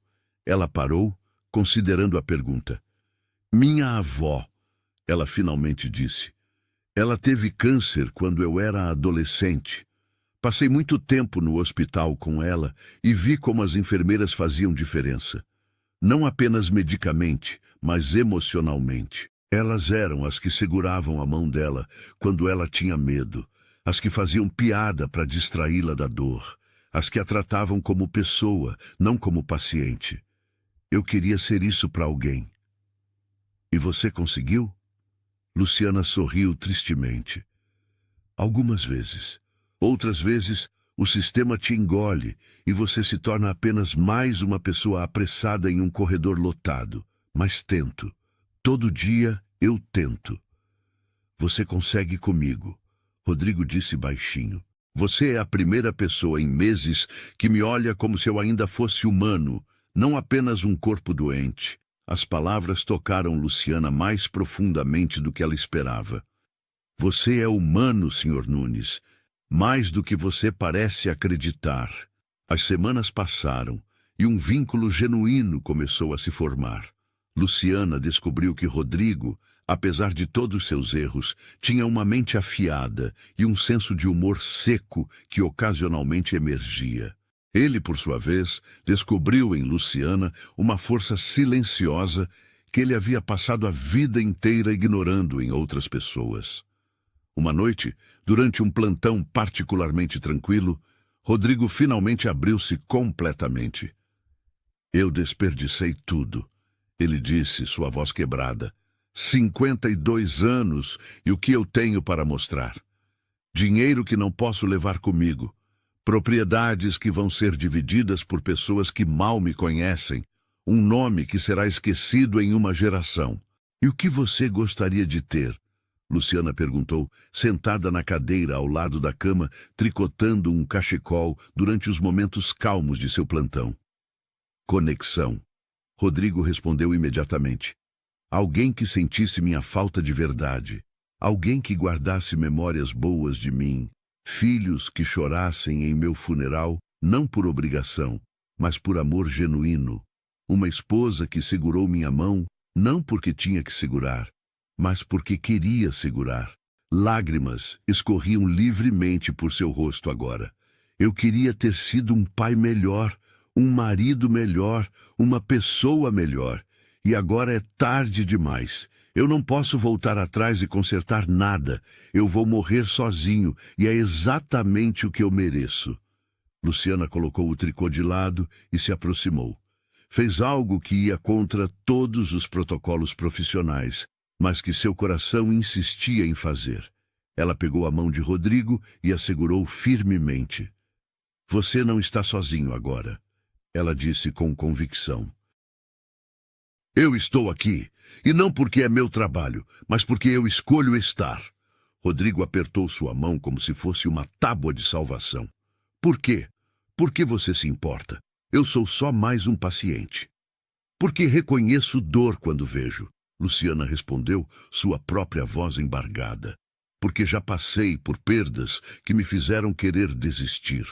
Ela parou, considerando a pergunta. Minha avó, ela finalmente disse. Ela teve câncer quando eu era adolescente. Passei muito tempo no hospital com ela e vi como as enfermeiras faziam diferença. Não apenas medicamente, mas emocionalmente. Elas eram as que seguravam a mão dela quando ela tinha medo, as que faziam piada para distraí-la da dor, as que a tratavam como pessoa, não como paciente. Eu queria ser isso para alguém. E você conseguiu? Luciana sorriu tristemente. Algumas vezes. Outras vezes, o sistema te engole e você se torna apenas mais uma pessoa apressada em um corredor lotado. Mas tento. Todo dia eu tento. Você consegue comigo, Rodrigo disse baixinho. Você é a primeira pessoa em meses que me olha como se eu ainda fosse humano, não apenas um corpo doente. As palavras tocaram Luciana mais profundamente do que ela esperava. Você é humano, Sr. Nunes. Mais do que você parece acreditar. As semanas passaram e um vínculo genuíno começou a se formar. Luciana descobriu que Rodrigo, apesar de todos seus erros, tinha uma mente afiada e um senso de humor seco que ocasionalmente emergia. Ele, por sua vez, descobriu em Luciana uma força silenciosa que ele havia passado a vida inteira ignorando em outras pessoas. Uma noite, durante um plantão particularmente tranquilo, Rodrigo finalmente abriu-se completamente. Eu desperdicei tudo, ele disse, sua voz quebrada. 52 anos e o que eu tenho para mostrar? Dinheiro que não posso levar comigo. Propriedades que vão ser divididas por pessoas que mal me conhecem. Um nome que será esquecido em uma geração. E o que você gostaria de ter? Luciana perguntou, sentada na cadeira ao lado da cama, tricotando um cachecol durante os momentos calmos de seu plantão. Conexão. Rodrigo respondeu imediatamente. Alguém que sentisse minha falta de verdade. Alguém que guardasse memórias boas de mim. Filhos que chorassem em meu funeral, não por obrigação, mas por amor genuíno. Uma esposa que segurou minha mão, não porque tinha que segurar, mas porque queria segurar. Lágrimas escorriam livremente por seu rosto agora. Eu queria ter sido um pai melhor, um marido melhor, uma pessoa melhor. E agora é tarde demais. Eu não posso voltar atrás e consertar nada. Eu vou morrer sozinho, e é exatamente o que eu mereço. Luciana colocou o tricô de lado e se aproximou. Fez algo que ia contra todos os protocolos profissionais, mas que seu coração insistia em fazer. Ela pegou a mão de Rodrigo e a segurou firmemente. Você não está sozinho agora, ela disse com convicção. Eu estou aqui, e não porque é meu trabalho, mas porque eu escolho estar. Rodrigo apertou sua mão como se fosse uma tábua de salvação. Por quê? Por que você se importa? Eu sou só mais um paciente. Porque reconheço dor quando vejo. Luciana respondeu, sua própria voz embargada. Porque já passei por perdas que me fizeram querer desistir.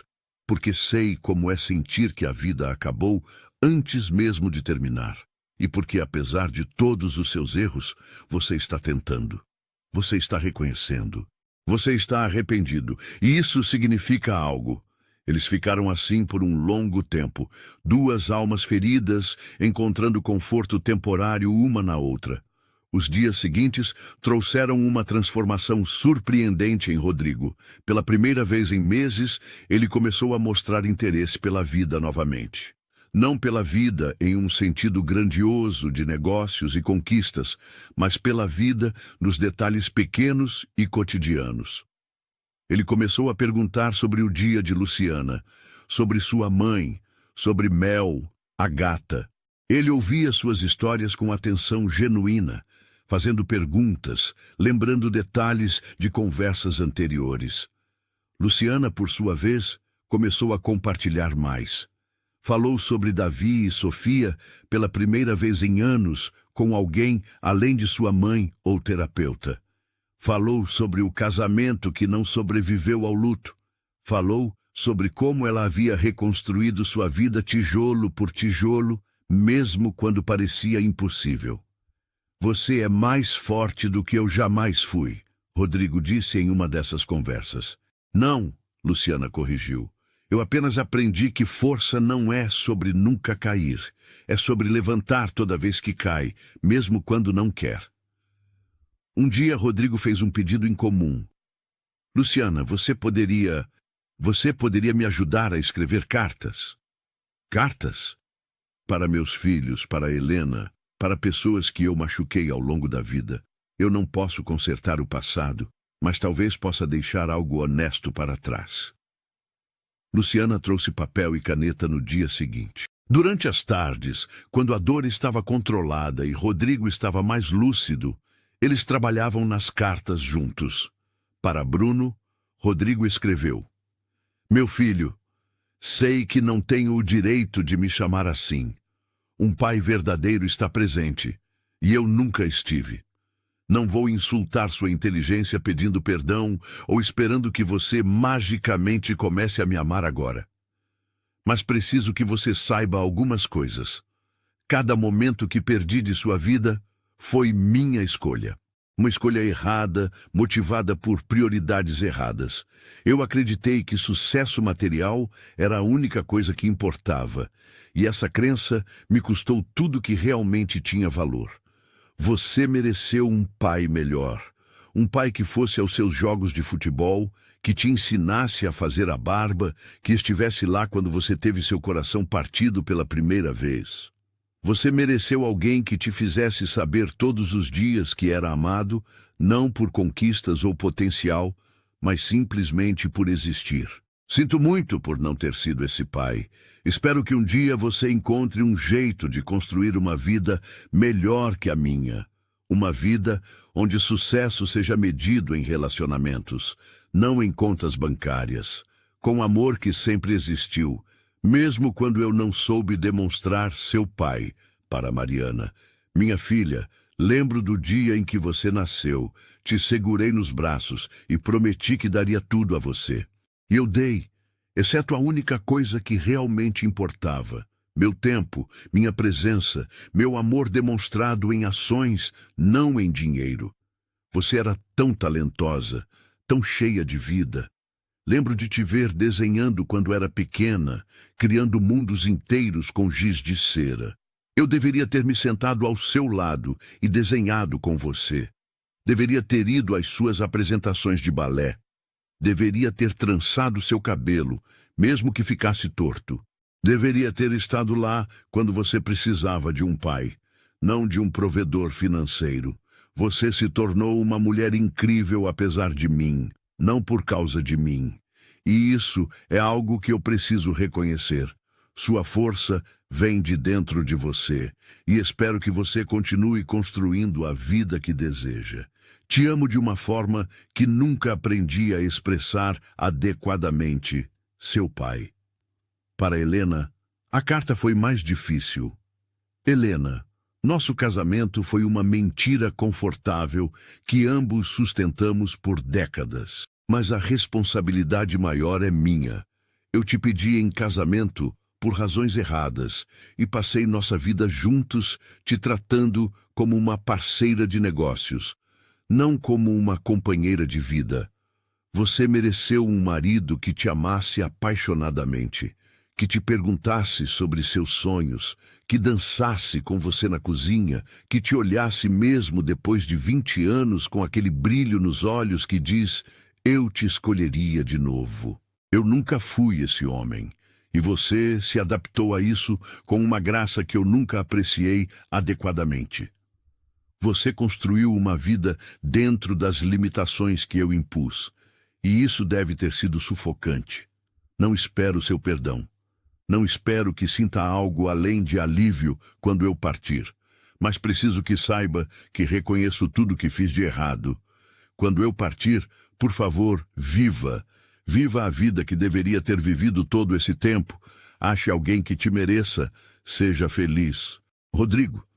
Porque sei como é sentir que a vida acabou antes mesmo de terminar. E porque, apesar de todos os seus erros, você está tentando. Você está reconhecendo. Você está arrependido. E isso significa algo. Eles ficaram assim por um longo tempo, duas almas feridas, encontrando conforto temporário uma na outra. Os dias seguintes trouxeram uma transformação surpreendente em Rodrigo. Pela primeira vez em meses, ele começou a mostrar interesse pela vida novamente. Não pela vida em um sentido grandioso de negócios e conquistas, mas pela vida nos detalhes pequenos e cotidianos. Ele começou a perguntar sobre o dia de Luciana, sobre sua mãe, sobre Mel, a gata. Ele ouvia suas histórias com atenção genuína, fazendo perguntas, lembrando detalhes de conversas anteriores. Luciana, por sua vez, começou a compartilhar mais. Falou sobre Davi e Sofia pela primeira vez em anos com alguém além de sua mãe ou terapeuta. Falou sobre o casamento que não sobreviveu ao luto. Falou sobre como ela havia reconstruído sua vida tijolo por tijolo, mesmo quando parecia impossível. Você é mais forte do que eu jamais fui, Rodrigo disse em uma dessas conversas. Não, Luciana corrigiu. Eu apenas aprendi que força não é sobre nunca cair. É sobre levantar toda vez que cai, mesmo quando não quer. Um dia, Rodrigo fez um pedido incomum. Luciana, você poderia me ajudar a escrever cartas? Cartas? Para meus filhos, para Helena, para pessoas que eu machuquei ao longo da vida. Eu não posso consertar o passado, mas talvez possa deixar algo honesto para trás. Luciana trouxe papel e caneta no dia seguinte. Durante as tardes, quando a dor estava controlada e Rodrigo estava mais lúcido, eles trabalhavam nas cartas juntos. Para Bruno, Rodrigo escreveu: Meu filho, sei que não tenho o direito de me chamar assim. Um pai verdadeiro está presente, e eu nunca estive. Não vou insultar sua inteligência pedindo perdão ou esperando que você magicamente comece a me amar agora. Mas preciso que você saiba algumas coisas. Cada momento que perdi de sua vida foi minha escolha. Uma escolha errada, motivada por prioridades erradas. Eu acreditei que sucesso material era a única coisa que importava, e essa crença me custou tudo que realmente tinha valor. Você mereceu um pai melhor, um pai que fosse aos seus jogos de futebol, que te ensinasse a fazer a barba, que estivesse lá quando você teve seu coração partido pela primeira vez. Você mereceu alguém que te fizesse saber todos os dias que era amado, não por conquistas ou potencial, mas simplesmente por existir. Sinto muito por não ter sido esse pai. Espero que um dia você encontre um jeito de construir uma vida melhor que a minha. Uma vida onde sucesso seja medido em relacionamentos, não em contas bancárias. Com amor que sempre existiu, mesmo quando eu não soube demonstrar seu pai para Mariana. Minha filha, lembro do dia em que você nasceu. Te segurei nos braços e prometi que daria tudo a você. E eu dei, exceto a única coisa que realmente importava. Meu tempo, minha presença, meu amor demonstrado em ações, não em dinheiro. Você era tão talentosa, tão cheia de vida. Lembro de te ver desenhando quando era pequena, criando mundos inteiros com giz de cera. Eu deveria ter me sentado ao seu lado e desenhado com você. Deveria ter ido às suas apresentações de balé. Deveria ter trançado seu cabelo, mesmo que ficasse torto. Deveria ter estado lá quando você precisava de um pai, não de um provedor financeiro. Você se tornou uma mulher incrível apesar de mim, não por causa de mim. E isso é algo que eu preciso reconhecer. Sua força vem de dentro de você, e espero que você continue construindo a vida que deseja. Te amo de uma forma que nunca aprendi a expressar adequadamente. Seu pai. Para Helena, a carta foi mais difícil. Helena, nosso casamento foi uma mentira confortável que ambos sustentamos por décadas. Mas a responsabilidade maior é minha. Eu te pedi em casamento por razões erradas e passei nossa vida juntos te tratando como uma parceira de negócios, não como uma companheira de vida. Você mereceu um marido que te amasse apaixonadamente, que te perguntasse sobre seus sonhos, que dançasse com você na cozinha, que te olhasse mesmo depois de 20 anos com aquele brilho nos olhos que diz: eu te escolheria de novo. Eu nunca fui esse homem, e você se adaptou a isso com uma graça que eu nunca apreciei adequadamente. Você construiu uma vida dentro das limitações que eu impus, e isso deve ter sido sufocante. Não espero seu perdão. Não espero que sinta algo além de alívio quando eu partir, mas preciso que saiba que reconheço tudo que fiz de errado. Quando eu partir, por favor, viva. Viva a vida que deveria ter vivido todo esse tempo. Ache alguém que te mereça. Seja feliz. Rodrigo.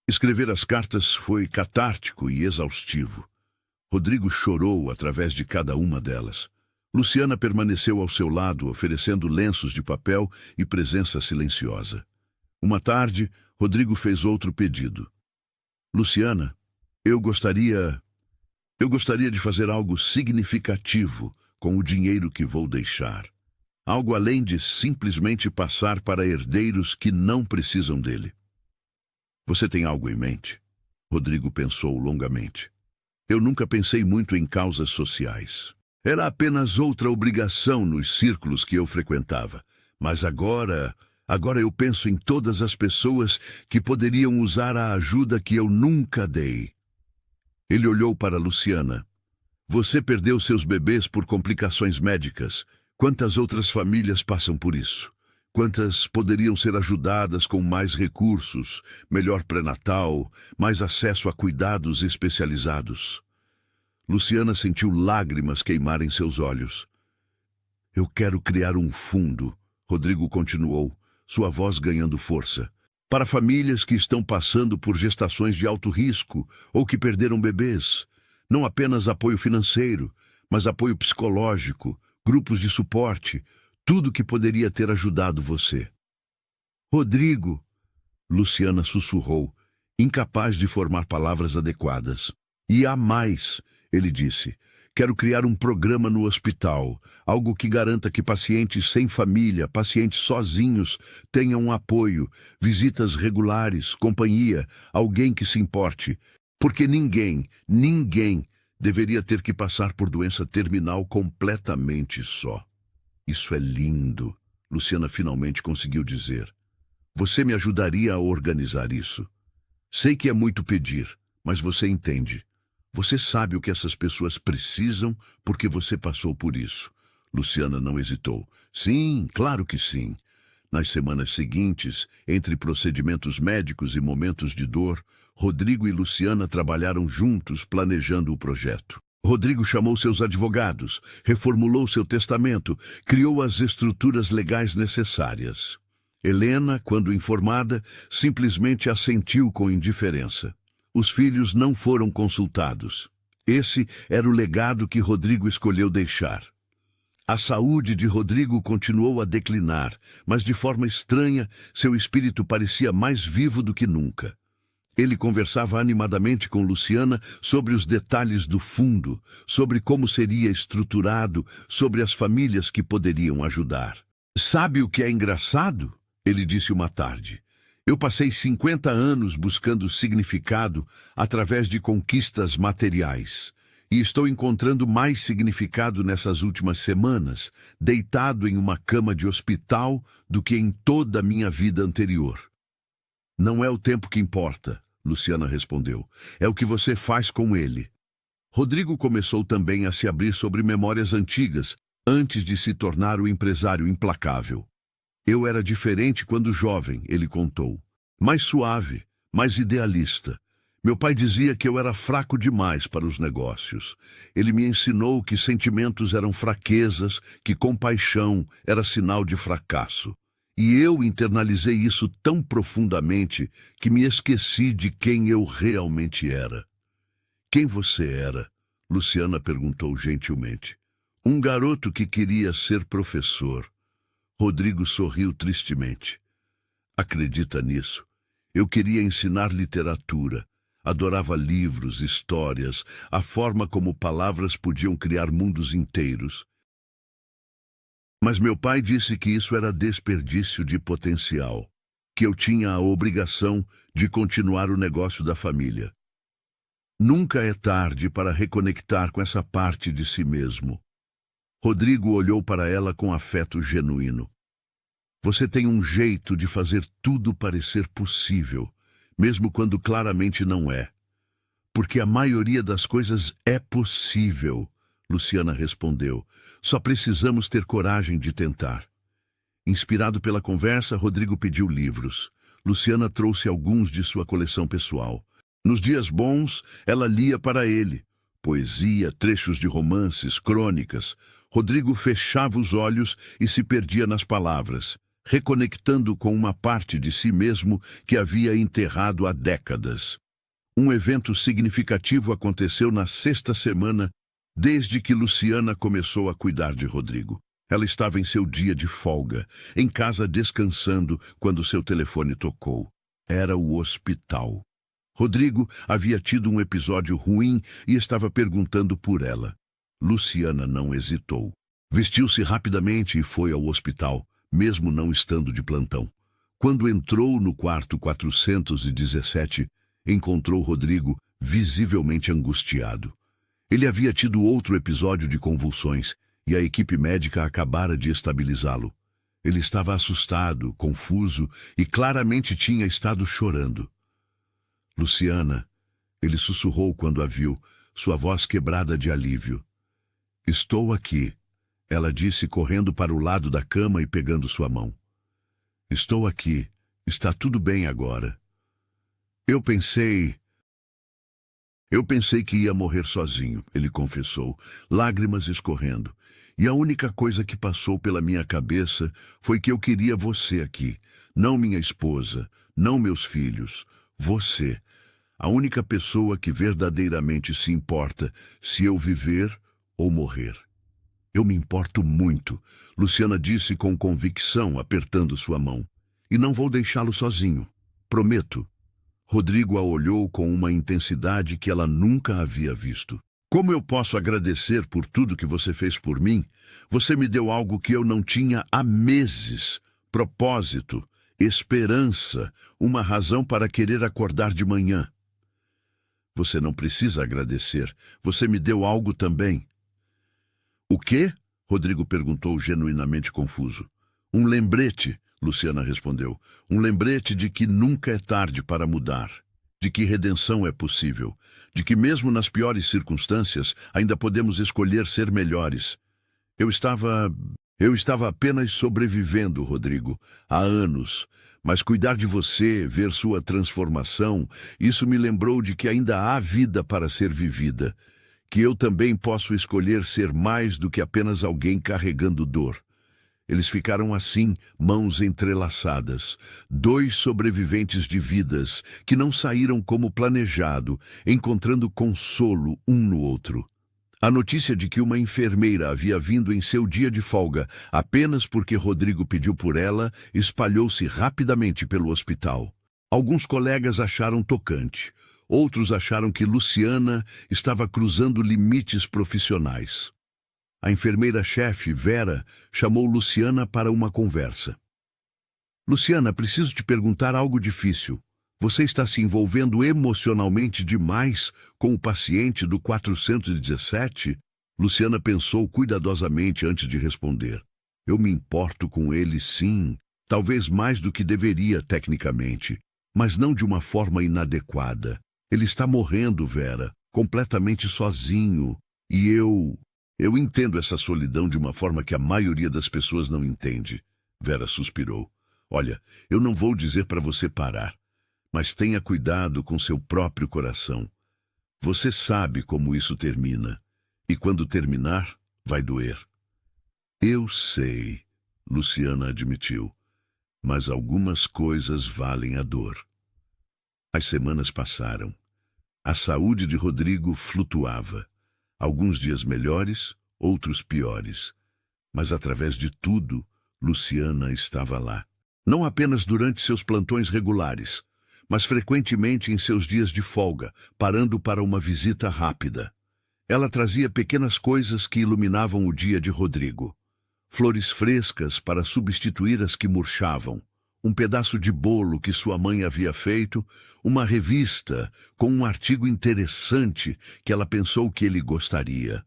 Escrever as cartas foi catártico e exaustivo. Rodrigo chorou através de cada uma delas. Luciana permaneceu ao seu lado, oferecendo lenços de papel e presença silenciosa. Uma tarde, Rodrigo fez outro pedido. Luciana, eu gostaria de fazer algo significativo com o dinheiro que vou deixar. Algo além de simplesmente passar para herdeiros que não precisam dele. Você tem algo em mente? Rodrigo pensou longamente. Eu nunca pensei muito em causas sociais. Era apenas outra obrigação nos círculos que eu frequentava. Mas agora eu penso em todas as pessoas que poderiam usar a ajuda que eu nunca dei. Ele olhou para Luciana. Você perdeu seus bebês por complicações médicas. Quantas outras famílias passam por isso? Quantas poderiam ser ajudadas com mais recursos, melhor pré-natal, mais acesso a cuidados especializados? Luciana sentiu lágrimas queimarem seus olhos. Eu quero criar um fundo, Rodrigo continuou, sua voz ganhando força, para famílias que estão passando por gestações de alto risco ou que perderam bebês. Não apenas apoio financeiro, mas apoio psicológico, grupos de suporte, tudo que poderia ter ajudado você. Rodrigo, Luciana sussurrou, incapaz de formar palavras adequadas. E há mais, ele disse. Quero criar um programa no hospital, algo que garanta que pacientes sem família, pacientes sozinhos, tenham apoio, visitas regulares, companhia, alguém que se importe. Porque ninguém deveria ter que passar por doença terminal completamente só. Isso é lindo, Luciana finalmente conseguiu dizer. Você me ajudaria a organizar isso? Sei que é muito pedir, mas você entende. Você sabe o que essas pessoas precisam porque você passou por isso. Luciana não hesitou. Sim, claro que sim. Nas semanas seguintes, entre procedimentos médicos e momentos de dor, Rodrigo e Luciana trabalharam juntos planejando o projeto. Rodrigo chamou seus advogados, reformulou seu testamento, criou as estruturas legais necessárias. Helena, quando informada, simplesmente assentiu com indiferença. Os filhos não foram consultados. Esse era o legado que Rodrigo escolheu deixar. A saúde de Rodrigo continuou a declinar, mas de forma estranha, seu espírito parecia mais vivo do que nunca. Ele conversava animadamente com Luciana sobre os detalhes do fundo, sobre como seria estruturado, sobre as famílias que poderiam ajudar. "Sabe o que é engraçado?" ele disse uma tarde. "Eu passei 50 anos buscando significado através de conquistas materiais. E estou encontrando mais significado nessas últimas semanas, deitado em uma cama de hospital, do que em toda a minha vida anterior." "Não é o tempo que importa", Luciana respondeu. "É o que você faz com ele." Rodrigo começou também a se abrir sobre memórias antigas, antes de se tornar o empresário implacável. "Eu era diferente quando jovem", ele contou. "Mais suave, mais idealista. Meu pai dizia que eu era fraco demais para os negócios. Ele me ensinou que sentimentos eram fraquezas, que compaixão era sinal de fracasso. E eu internalizei isso tão profundamente que me esqueci de quem eu realmente era." "Quem você era?" Luciana perguntou gentilmente. "Um garoto que queria ser professor." Rodrigo sorriu tristemente. "Acredita nisso? Eu queria ensinar literatura. Adorava livros, histórias, a forma como palavras podiam criar mundos inteiros. Mas meu pai disse que isso era desperdício de potencial, que eu tinha a obrigação de continuar o negócio da família. Nunca é tarde para reconectar com essa parte de si mesmo." Rodrigo olhou para ela com afeto genuíno. "Você tem um jeito de fazer tudo parecer possível, mesmo quando claramente não é. Porque a maioria das coisas é possível", Luciana respondeu. "Só precisamos ter coragem de tentar." Inspirado pela conversa, Rodrigo pediu livros. Luciana trouxe alguns de sua coleção pessoal. Nos dias bons, ela lia para ele. Poesia, trechos de romances, crônicas. Rodrigo fechava os olhos e se perdia nas palavras, reconectando com uma parte de si mesmo que havia enterrado há décadas. Um evento significativo aconteceu na sexta semana desde que Luciana começou a cuidar de Rodrigo. Ela estava em seu dia de folga, em casa descansando, quando seu telefone tocou. Era o hospital. Rodrigo havia tido um episódio ruim e estava perguntando por ela. Luciana não hesitou. Vestiu-se rapidamente e foi ao hospital, mesmo não estando de plantão. Quando entrou no quarto 417, encontrou Rodrigo visivelmente angustiado. Ele havia tido outro episódio de convulsões e a equipe médica acabara de estabilizá-lo. Ele estava assustado, confuso e claramente tinha estado chorando. "Luciana", ele sussurrou quando a viu, sua voz quebrada de alívio. "Estou aqui", ela disse correndo para o lado da cama e pegando sua mão. "Estou aqui. Está tudo bem agora. Eu pensei que ia morrer sozinho", ele confessou, lágrimas escorrendo. "E a única coisa que passou pela minha cabeça foi que eu queria você aqui. Não minha esposa, não meus filhos. Você. A única pessoa que verdadeiramente se importa se eu viver ou morrer." "Eu me importo muito", Luciana disse com convicção, apertando sua mão. "E não vou deixá-lo sozinho. Prometo." Rodrigo a olhou com uma intensidade que ela nunca havia visto. "Como eu posso agradecer por tudo que você fez por mim? Você me deu algo que eu não tinha há meses. Propósito, esperança, uma razão para querer acordar de manhã." "Você não precisa agradecer. Você me deu algo também." "O quê?" Rodrigo perguntou, genuinamente confuso. "Um lembrete", Luciana respondeu. "Um lembrete de que nunca é tarde para mudar, de que redenção é possível, de que mesmo nas piores circunstâncias ainda podemos escolher ser melhores. Eu estava apenas sobrevivendo, Rodrigo, há anos, mas cuidar de você, ver sua transformação, isso me lembrou de que ainda há vida para ser vivida, que eu também posso escolher ser mais do que apenas alguém carregando dor. Eles ficaram assim, mãos entrelaçadas, dois sobreviventes de vidas que não saíram como planejado, encontrando consolo um no outro. A notícia de que uma enfermeira havia vindo em seu dia de folga apenas porque Rodrigo pediu por ela espalhou-se rapidamente pelo hospital. Alguns colegas acharam tocante, outros acharam que Luciana estava cruzando limites profissionais. A enfermeira-chefe, Vera, chamou Luciana para uma conversa. Luciana, preciso te perguntar algo difícil. Você está se envolvendo emocionalmente demais com o paciente do 417? Luciana pensou cuidadosamente antes de responder. Eu me importo com ele, sim, talvez mais do que deveria tecnicamente, mas não de uma forma inadequada. Ele está morrendo, Vera, completamente sozinho, e Eu entendo essa solidão de uma forma que a maioria das pessoas não entende. Vera suspirou. Olha, eu não vou dizer para você parar, mas tenha cuidado com seu próprio coração. Você sabe como isso termina, e quando terminar, vai doer. Eu sei, Luciana admitiu, mas algumas coisas valem a dor. As semanas passaram. A saúde de Rodrigo flutuava. Alguns dias melhores, outros piores. Mas através de tudo, Luciana estava lá. Não apenas durante seus plantões regulares, mas frequentemente em seus dias de folga, parando para uma visita rápida. Ela trazia pequenas coisas que iluminavam o dia de Rodrigo. Flores frescas para substituir as que murchavam, um pedaço de bolo que sua mãe havia feito, uma revista com um artigo interessante que ela pensou que ele gostaria.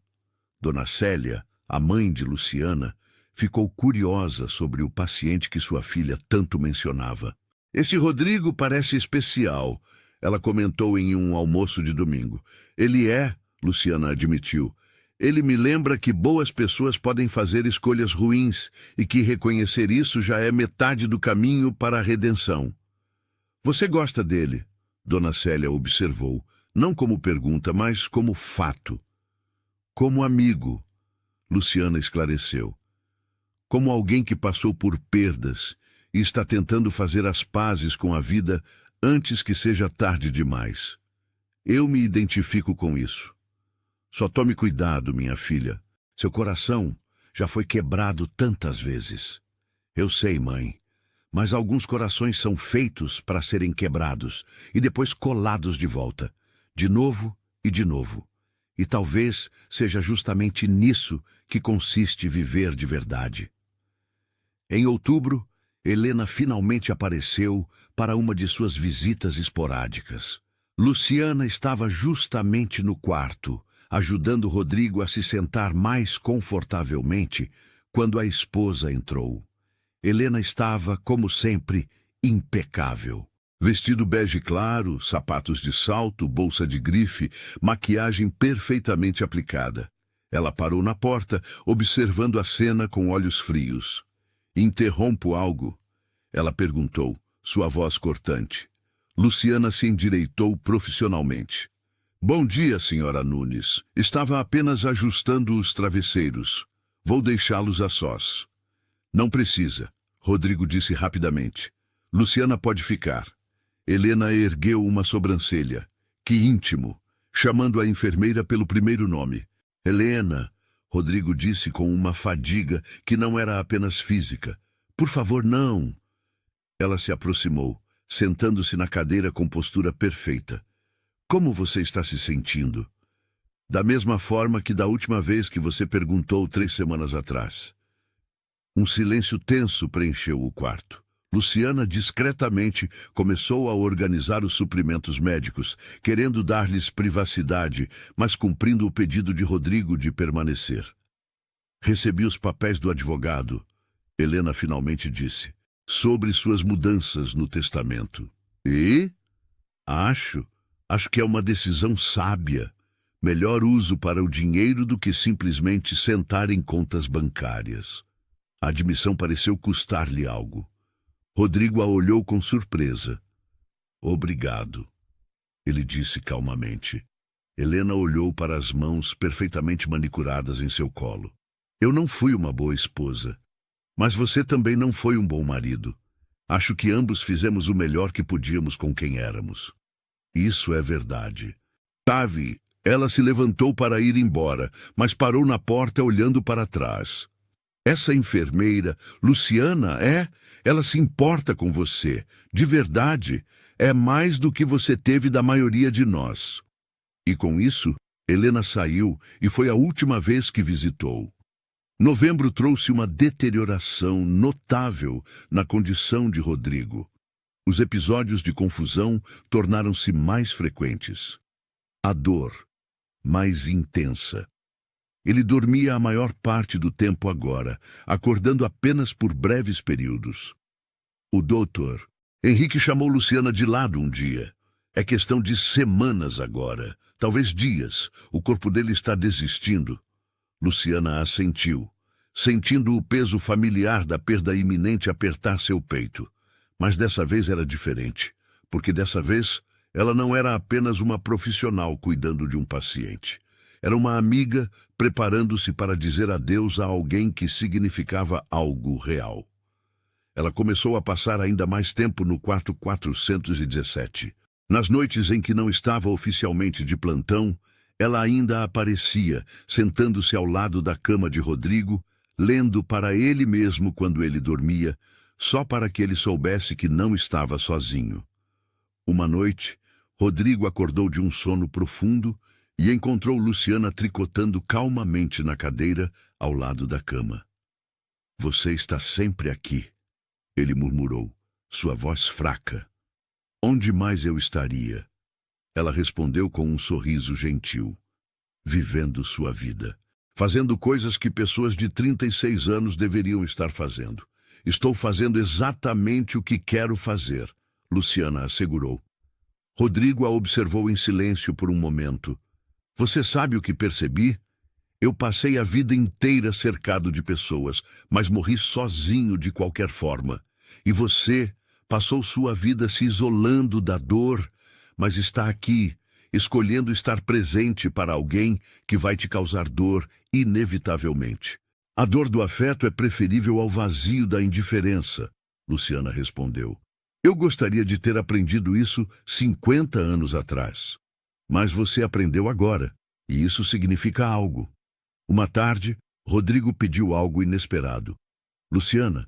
Dona Célia, a mãe de Luciana, ficou curiosa sobre o paciente que sua filha tanto mencionava. Esse Rodrigo parece especial, ela comentou em um almoço de domingo. Ele é, Luciana admitiu. Ele me lembra que boas pessoas podem fazer escolhas ruins e que reconhecer isso já é metade do caminho para a redenção. Você gosta dele? Dona Célia observou, não como pergunta, mas como fato. Como amigo, Luciana esclareceu. Como alguém que passou por perdas e está tentando fazer as pazes com a vida antes que seja tarde demais. Eu me identifico com isso. Só tome cuidado, minha filha. Seu coração já foi quebrado tantas vezes. Eu sei, mãe, mas alguns corações são feitos para serem quebrados e depois colados de volta, de novo e de novo. E talvez seja justamente nisso que consiste viver de verdade. Em outubro, Helena finalmente apareceu para uma de suas visitas esporádicas. Luciana estava justamente no quarto, ajudando Rodrigo a se sentar mais confortavelmente quando a esposa entrou. Helena estava, como sempre, impecável. Vestido bege claro, sapatos de salto, bolsa de grife, maquiagem perfeitamente aplicada. Ela parou na porta, observando a cena com olhos frios. Interrompo algo? Ela perguntou, sua voz cortante. Luciana se endireitou profissionalmente. Bom dia, senhora Nunes. Estava apenas ajustando os travesseiros. Vou deixá-los a sós. Não precisa, Rodrigo disse rapidamente. Luciana pode ficar. Helena ergueu uma sobrancelha. Que íntimo, chamando a enfermeira pelo primeiro nome. Helena, Rodrigo disse com uma fadiga que não era apenas física. Por favor, não. Ela se aproximou, sentando-se na cadeira com postura perfeita. Como você está se sentindo? Da mesma forma que da última vez que você perguntou 3 semanas atrás. Um silêncio tenso preencheu o quarto. Luciana discretamente começou a organizar os suprimentos médicos, querendo dar-lhes privacidade, mas cumprindo o pedido de Rodrigo de permanecer. Recebi os papéis do advogado, Helena finalmente disse, sobre suas mudanças no testamento. E? Acho, Acho que é uma decisão sábia. Melhor uso para o dinheiro do que simplesmente sentar em contas bancárias. A admissão pareceu custar-lhe algo. Rodrigo a olhou com surpresa. Obrigado, ele disse calmamente. Helena olhou para as mãos perfeitamente manicuradas em seu colo. Eu não fui uma boa esposa, mas você também não foi um bom marido. Acho que ambos fizemos o melhor que podíamos com quem éramos. Isso é verdade. Tavi, ela se levantou para ir embora, mas parou na porta olhando para trás. Essa enfermeira, Luciana, ela se importa com você. De verdade, é mais do que você teve da maioria de nós. E com isso, Helena saiu e foi a última vez que visitou. Novembro trouxe uma deterioração notável na condição de Rodrigo. Os episódios de confusão tornaram-se mais frequentes. A dor, mais intensa. Ele dormia a maior parte do tempo agora, acordando apenas por breves períodos. O doutor, Henrique chamou Luciana de lado um dia. É questão de semanas agora, talvez dias. O corpo dele está desistindo. Luciana assentiu, sentindo o peso familiar da perda iminente apertar seu peito. Mas dessa vez era diferente, porque dessa vez ela não era apenas uma profissional cuidando de um paciente. Era uma amiga preparando-se para dizer adeus a alguém que significava algo real. Ela começou a passar ainda mais tempo no quarto 417. Nas noites em que não estava oficialmente de plantão, ela ainda aparecia, sentando-se ao lado da cama de Rodrigo, lendo para ele mesmo quando ele dormia, só para que ele soubesse que não estava sozinho. Uma noite, Rodrigo acordou de um sono profundo e encontrou Luciana tricotando calmamente na cadeira ao lado da cama. Você está sempre aqui, ele murmurou, sua voz fraca. Onde mais eu estaria? Ela respondeu com um sorriso gentil. Vivendo sua vida. Fazendo coisas que pessoas de 36 anos deveriam estar fazendo. Estou fazendo exatamente o que quero fazer, Luciana assegurou. Rodrigo a observou em silêncio por um momento. Você sabe o que percebi? Eu passei a vida inteira cercado de pessoas, mas morri sozinho de qualquer forma. E você passou sua vida se isolando da dor, mas está aqui, escolhendo estar presente para alguém que vai te causar dor inevitavelmente. A dor do afeto é preferível ao vazio da indiferença, Luciana respondeu. Eu gostaria de ter aprendido isso 50 anos atrás. Mas você aprendeu agora, e isso significa algo. Uma tarde, Rodrigo pediu algo inesperado. Luciana,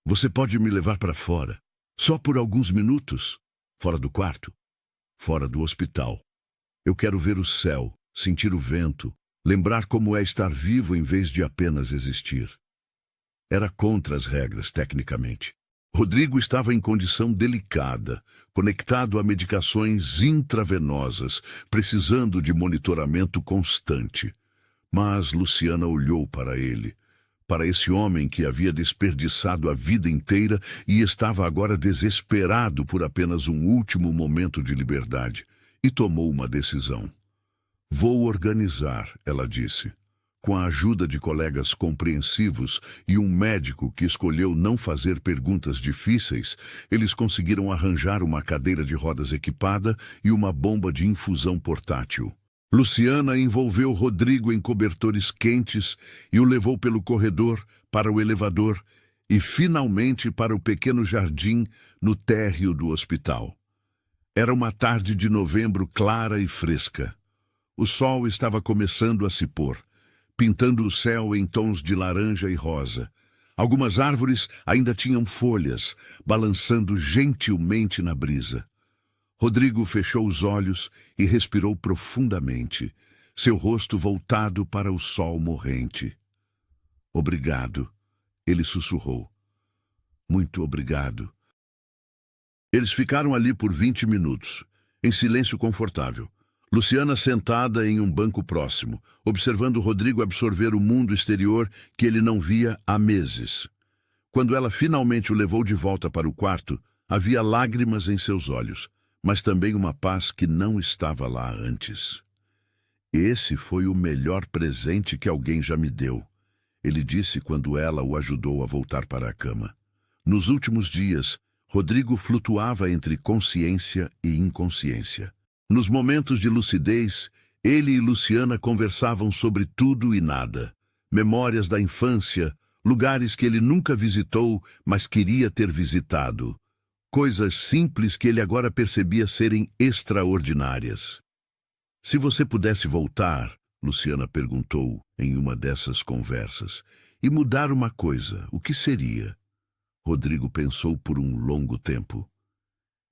você pode me levar para fora? Só por alguns minutos? Fora do quarto? Fora do hospital. Eu quero ver o céu, sentir o vento, lembrar como é estar vivo em vez de apenas existir. Era contra as regras, tecnicamente. Rodrigo estava em condição delicada, conectado a medicações intravenosas, precisando de monitoramento constante. Mas Luciana olhou para ele, para esse homem que havia desperdiçado a vida inteira e estava agora desesperado por apenas um último momento de liberdade, e tomou uma decisão. Vou organizar, ela disse. Com a ajuda de colegas compreensivos e um médico que escolheu não fazer perguntas difíceis, eles conseguiram arranjar uma cadeira de rodas equipada e uma bomba de infusão portátil. Luciana envolveu Rodrigo em cobertores quentes e o levou pelo corredor para o elevador e, finalmente, para o pequeno jardim no térreo do hospital. Era uma tarde de novembro clara e fresca. O sol estava começando a se pôr, pintando o céu em tons de laranja e rosa. Algumas árvores ainda tinham folhas, balançando gentilmente na brisa. Rodrigo fechou os olhos e respirou profundamente, seu rosto voltado para o sol morrente. Obrigado, ele sussurrou. Muito obrigado. Eles ficaram ali por 20 minutos, em silêncio confortável. Luciana sentada em um banco próximo, observando Rodrigo absorver o mundo exterior que ele não via há meses. Quando ela finalmente o levou de volta para o quarto, havia lágrimas em seus olhos, mas também uma paz que não estava lá antes. Esse foi o melhor presente que alguém já me deu, ele disse quando ela o ajudou a voltar para a cama. Nos últimos dias, Rodrigo flutuava entre consciência e inconsciência. Nos momentos de lucidez, ele e Luciana conversavam sobre tudo e nada. Memórias da infância, lugares que ele nunca visitou, mas queria ter visitado. Coisas simples que ele agora percebia serem extraordinárias. Se você pudesse voltar, Luciana perguntou em uma dessas conversas, e mudar uma coisa, o que seria? Rodrigo pensou por um longo tempo.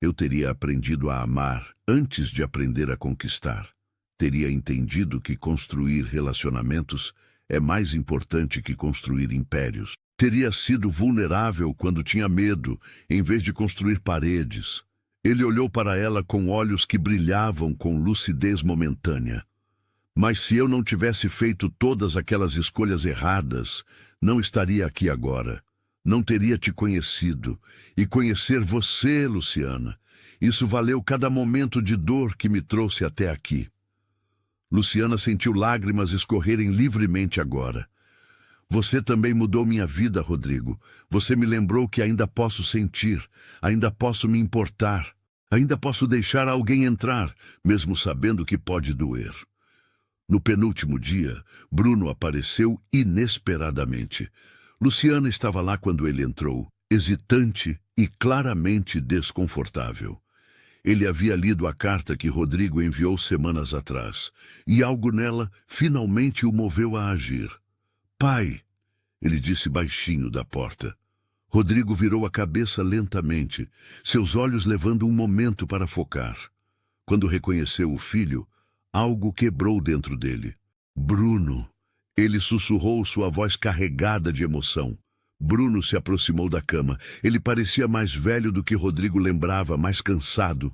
Eu teria aprendido a amar antes de aprender a conquistar. Teria entendido que construir relacionamentos é mais importante que construir impérios. Teria sido vulnerável quando tinha medo, em vez de construir paredes. Ele olhou para ela com olhos que brilhavam com lucidez momentânea. Mas se eu não tivesse feito todas aquelas escolhas erradas, não estaria aqui agora. Não teria te conhecido. E conhecer você, Luciana, isso valeu cada momento de dor que me trouxe até aqui. Luciana sentiu lágrimas escorrerem livremente agora. Você também mudou minha vida, Rodrigo. Você me lembrou que ainda posso sentir, ainda posso me importar, ainda posso deixar alguém entrar, mesmo sabendo que pode doer. No penúltimo dia, Bruno apareceu inesperadamente. Luciana estava lá quando ele entrou, hesitante e claramente desconfortável. Ele havia lido a carta que Rodrigo enviou semanas atrás, e algo nela finalmente o moveu a agir. Pai, ele disse baixinho da porta. Rodrigo virou a cabeça lentamente, seus olhos levando um momento para focar. Quando reconheceu o filho, algo quebrou dentro dele. Bruno! Ele sussurrou, sua voz carregada de emoção. Bruno se aproximou da cama. Ele parecia mais velho do que Rodrigo lembrava, mais cansado.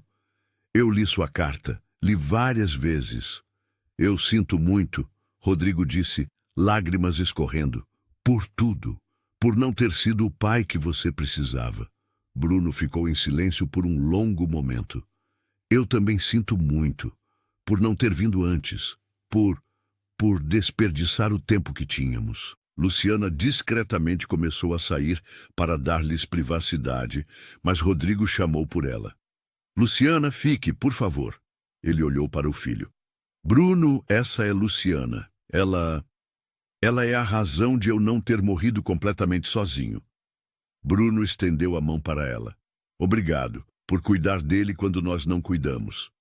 Eu li sua carta. Li várias vezes. Eu sinto muito, Rodrigo disse, lágrimas escorrendo. Por tudo. Por não ter sido o pai que você precisava. Bruno ficou em silêncio por um longo momento. Eu também sinto muito. Por não ter vindo antes. Por desperdiçar o tempo que tínhamos. Luciana discretamente começou a sair para dar-lhes privacidade, mas Rodrigo chamou por ela. Luciana, fique, por favor. Ele olhou para o filho. Bruno, essa é Luciana. Ela é a razão de eu não ter morrido completamente sozinho. Bruno estendeu a mão para ela. Obrigado por cuidar dele quando nós não cuidamos.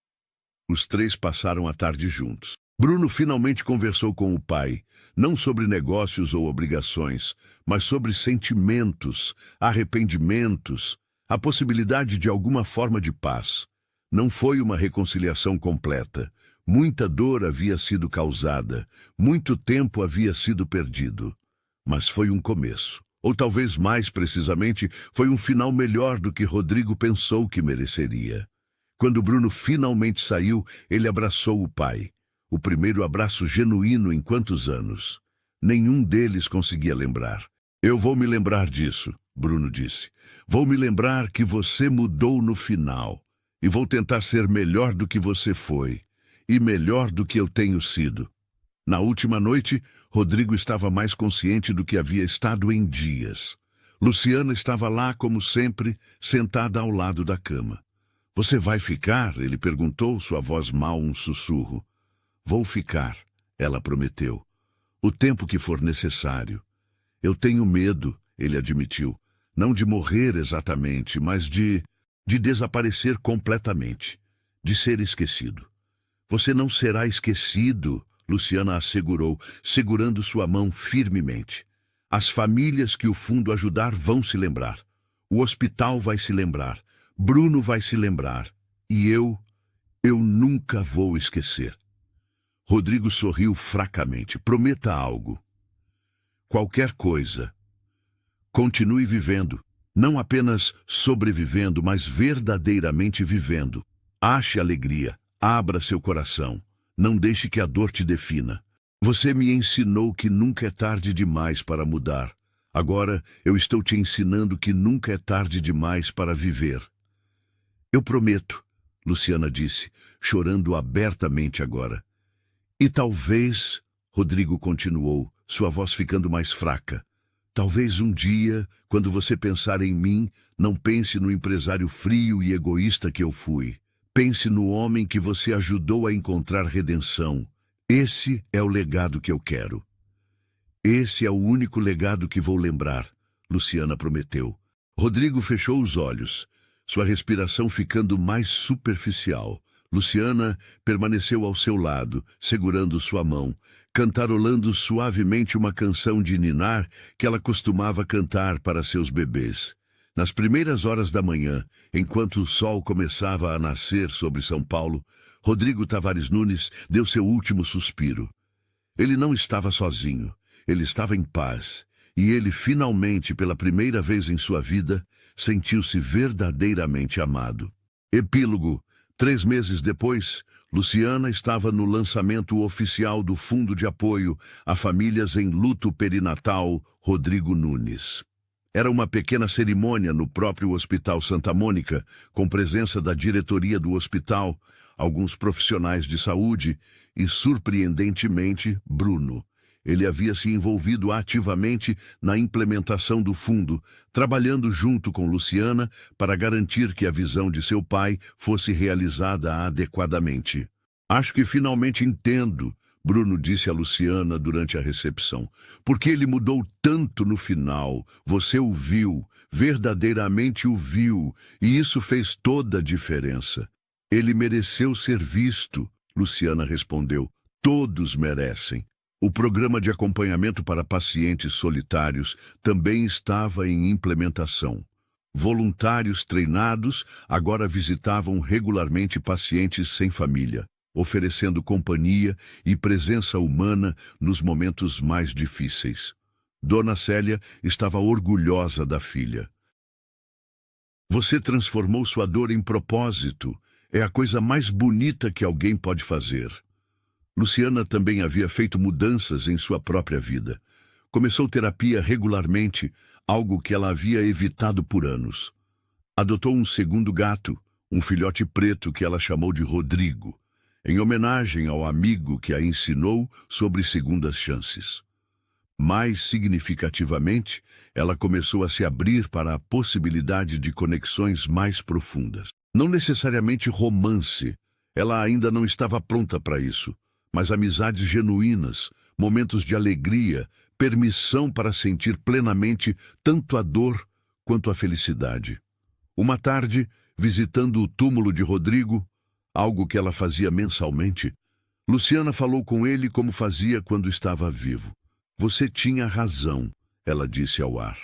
Os três passaram a tarde juntos. Bruno finalmente conversou com o pai, não sobre negócios ou obrigações, mas sobre sentimentos, arrependimentos, a possibilidade de alguma forma de paz. Não foi uma reconciliação completa. Muita dor havia sido causada, muito tempo havia sido perdido. Mas foi um começo. Ou talvez mais precisamente, foi um final melhor do que Rodrigo pensou que mereceria. Quando Bruno finalmente saiu, ele abraçou o pai. O primeiro abraço genuíno em quantos anos? Nenhum deles conseguia lembrar. Eu vou me lembrar disso, Bruno disse. Vou me lembrar que você mudou no final. E vou tentar ser melhor do que você foi. E melhor do que eu tenho sido. Na última noite, Rodrigo estava mais consciente do que havia estado em dias. Luciana estava lá, como sempre, sentada ao lado da cama. Você vai ficar? Ele perguntou, sua voz mal um sussurro. Vou ficar, ela prometeu. O tempo que for necessário. Eu tenho medo, ele admitiu. Não de morrer exatamente, mas de desaparecer completamente. De ser esquecido. Você não será esquecido, Luciana assegurou, segurando sua mão firmemente. As famílias que o fundo ajudar vão se lembrar. O hospital vai se lembrar. Bruno vai se lembrar. E eu nunca vou esquecer. Rodrigo sorriu fracamente. Prometa algo. Qualquer coisa. Continue vivendo. Não apenas sobrevivendo, mas verdadeiramente vivendo. Ache alegria. Abra seu coração. Não deixe que a dor te defina. Você me ensinou que nunca é tarde demais para mudar. Agora eu estou te ensinando que nunca é tarde demais para viver. Eu prometo. Luciana disse, chorando abertamente agora. E talvez, Rodrigo continuou, sua voz ficando mais fraca, talvez um dia, quando você pensar em mim, não pense no empresário frio e egoísta que eu fui. Pense no homem que você ajudou a encontrar redenção. Esse é o legado que eu quero. Esse é o único legado que vou lembrar, Luciana prometeu. Rodrigo fechou os olhos, sua respiração ficando mais superficial. Luciana permaneceu ao seu lado, segurando sua mão, cantarolando suavemente uma canção de ninar que ela costumava cantar para seus bebês. Nas primeiras horas da manhã, enquanto o sol começava a nascer sobre São Paulo, Rodrigo Tavares Nunes deu seu último suspiro. Ele não estava sozinho, ele estava em paz, e ele finalmente, pela primeira vez em sua vida, sentiu-se verdadeiramente amado. Epílogo. 3 meses depois, Luciana estava no lançamento oficial do Fundo de Apoio a Famílias em Luto Perinatal Rodrigo Nunes. Era uma pequena cerimônia no próprio Hospital Santa Mônica, com presença da diretoria do hospital, alguns profissionais de saúde e, surpreendentemente, Bruno. Ele havia se envolvido ativamente na implementação do fundo, trabalhando junto com Luciana para garantir que a visão de seu pai fosse realizada adequadamente. Acho que finalmente entendo, Bruno disse a Luciana durante a recepção. Porque ele mudou tanto no final. Você o viu, verdadeiramente o viu, e isso fez toda a diferença. Ele mereceu ser visto, Luciana respondeu. Todos merecem. O programa de acompanhamento para pacientes solitários também estava em implementação. Voluntários treinados agora visitavam regularmente pacientes sem família, oferecendo companhia e presença humana nos momentos mais difíceis. Dona Célia estava orgulhosa da filha. Você transformou sua dor em propósito. É a coisa mais bonita que alguém pode fazer. Luciana também havia feito mudanças em sua própria vida. Começou terapia regularmente, algo que ela havia evitado por anos. Adotou um segundo gato, um filhote preto que ela chamou de Rodrigo, em homenagem ao amigo que a ensinou sobre segundas chances. Mais significativamente, ela começou a se abrir para a possibilidade de conexões mais profundas. Não necessariamente romance, ela ainda não estava pronta para isso, mas amizades genuínas, momentos de alegria, permissão para sentir plenamente tanto a dor quanto a felicidade. Uma tarde, visitando o túmulo de Rodrigo, algo que ela fazia mensalmente, Luciana falou com ele como fazia quando estava vivo. Você tinha razão, ela disse ao ar.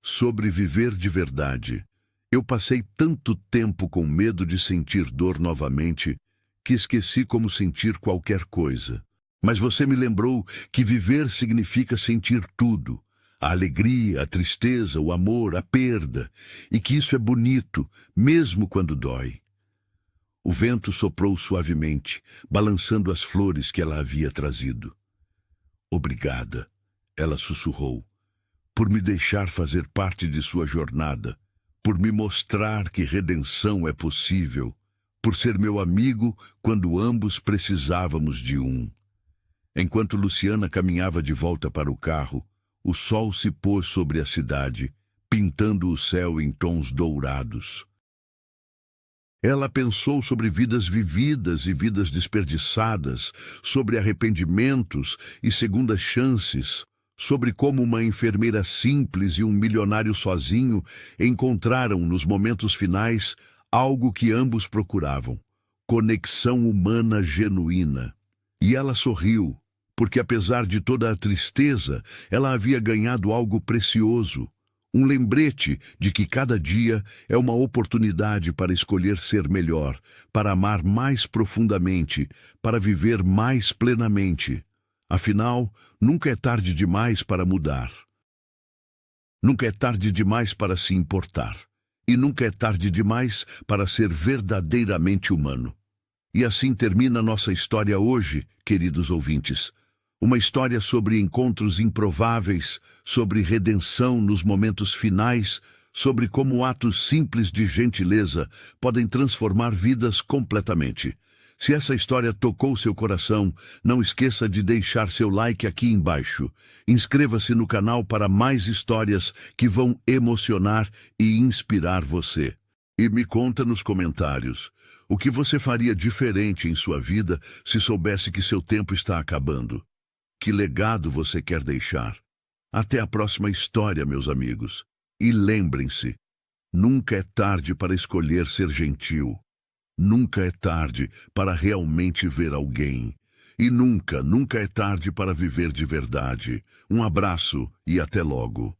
Sobre viver de verdade. Eu passei tanto tempo com medo de sentir dor novamente que esqueci como sentir qualquer coisa. Mas você me lembrou que viver significa sentir tudo. A alegria, a tristeza, o amor, a perda. E que isso é bonito, mesmo quando dói. O vento soprou suavemente, balançando as flores que ela havia trazido. Obrigada, ela sussurrou, por me deixar fazer parte de sua jornada, por me mostrar que redenção é possível, por ser meu amigo quando ambos precisávamos de um. Enquanto Luciana caminhava de volta para o carro, o sol se pôs sobre a cidade, pintando o céu em tons dourados. Ela pensou sobre vidas vividas e vidas desperdiçadas, sobre arrependimentos e segundas chances, sobre como uma enfermeira simples e um milionário sozinho encontraram nos momentos finais algo que ambos procuravam, conexão humana genuína. E ela sorriu, porque apesar de toda a tristeza, ela havia ganhado algo precioso, um lembrete de que cada dia é uma oportunidade para escolher ser melhor, para amar mais profundamente, para viver mais plenamente. Afinal, nunca é tarde demais para mudar. Nunca é tarde demais para se importar. E nunca é tarde demais para ser verdadeiramente humano. E assim termina nossa história hoje, queridos ouvintes. Uma história sobre encontros improváveis, sobre redenção nos momentos finais, sobre como atos simples de gentileza podem transformar vidas completamente. Se essa história tocou seu coração, não esqueça de deixar seu like aqui embaixo. Inscreva-se no canal para mais histórias que vão emocionar e inspirar você. E me conta nos comentários o que você faria diferente em sua vida se soubesse que seu tempo está acabando. Que legado você quer deixar? Até a próxima história, meus amigos. E lembrem-se, nunca é tarde para escolher ser gentil. Nunca é tarde para realmente ver alguém. E nunca é tarde para viver de verdade. Um abraço e até logo.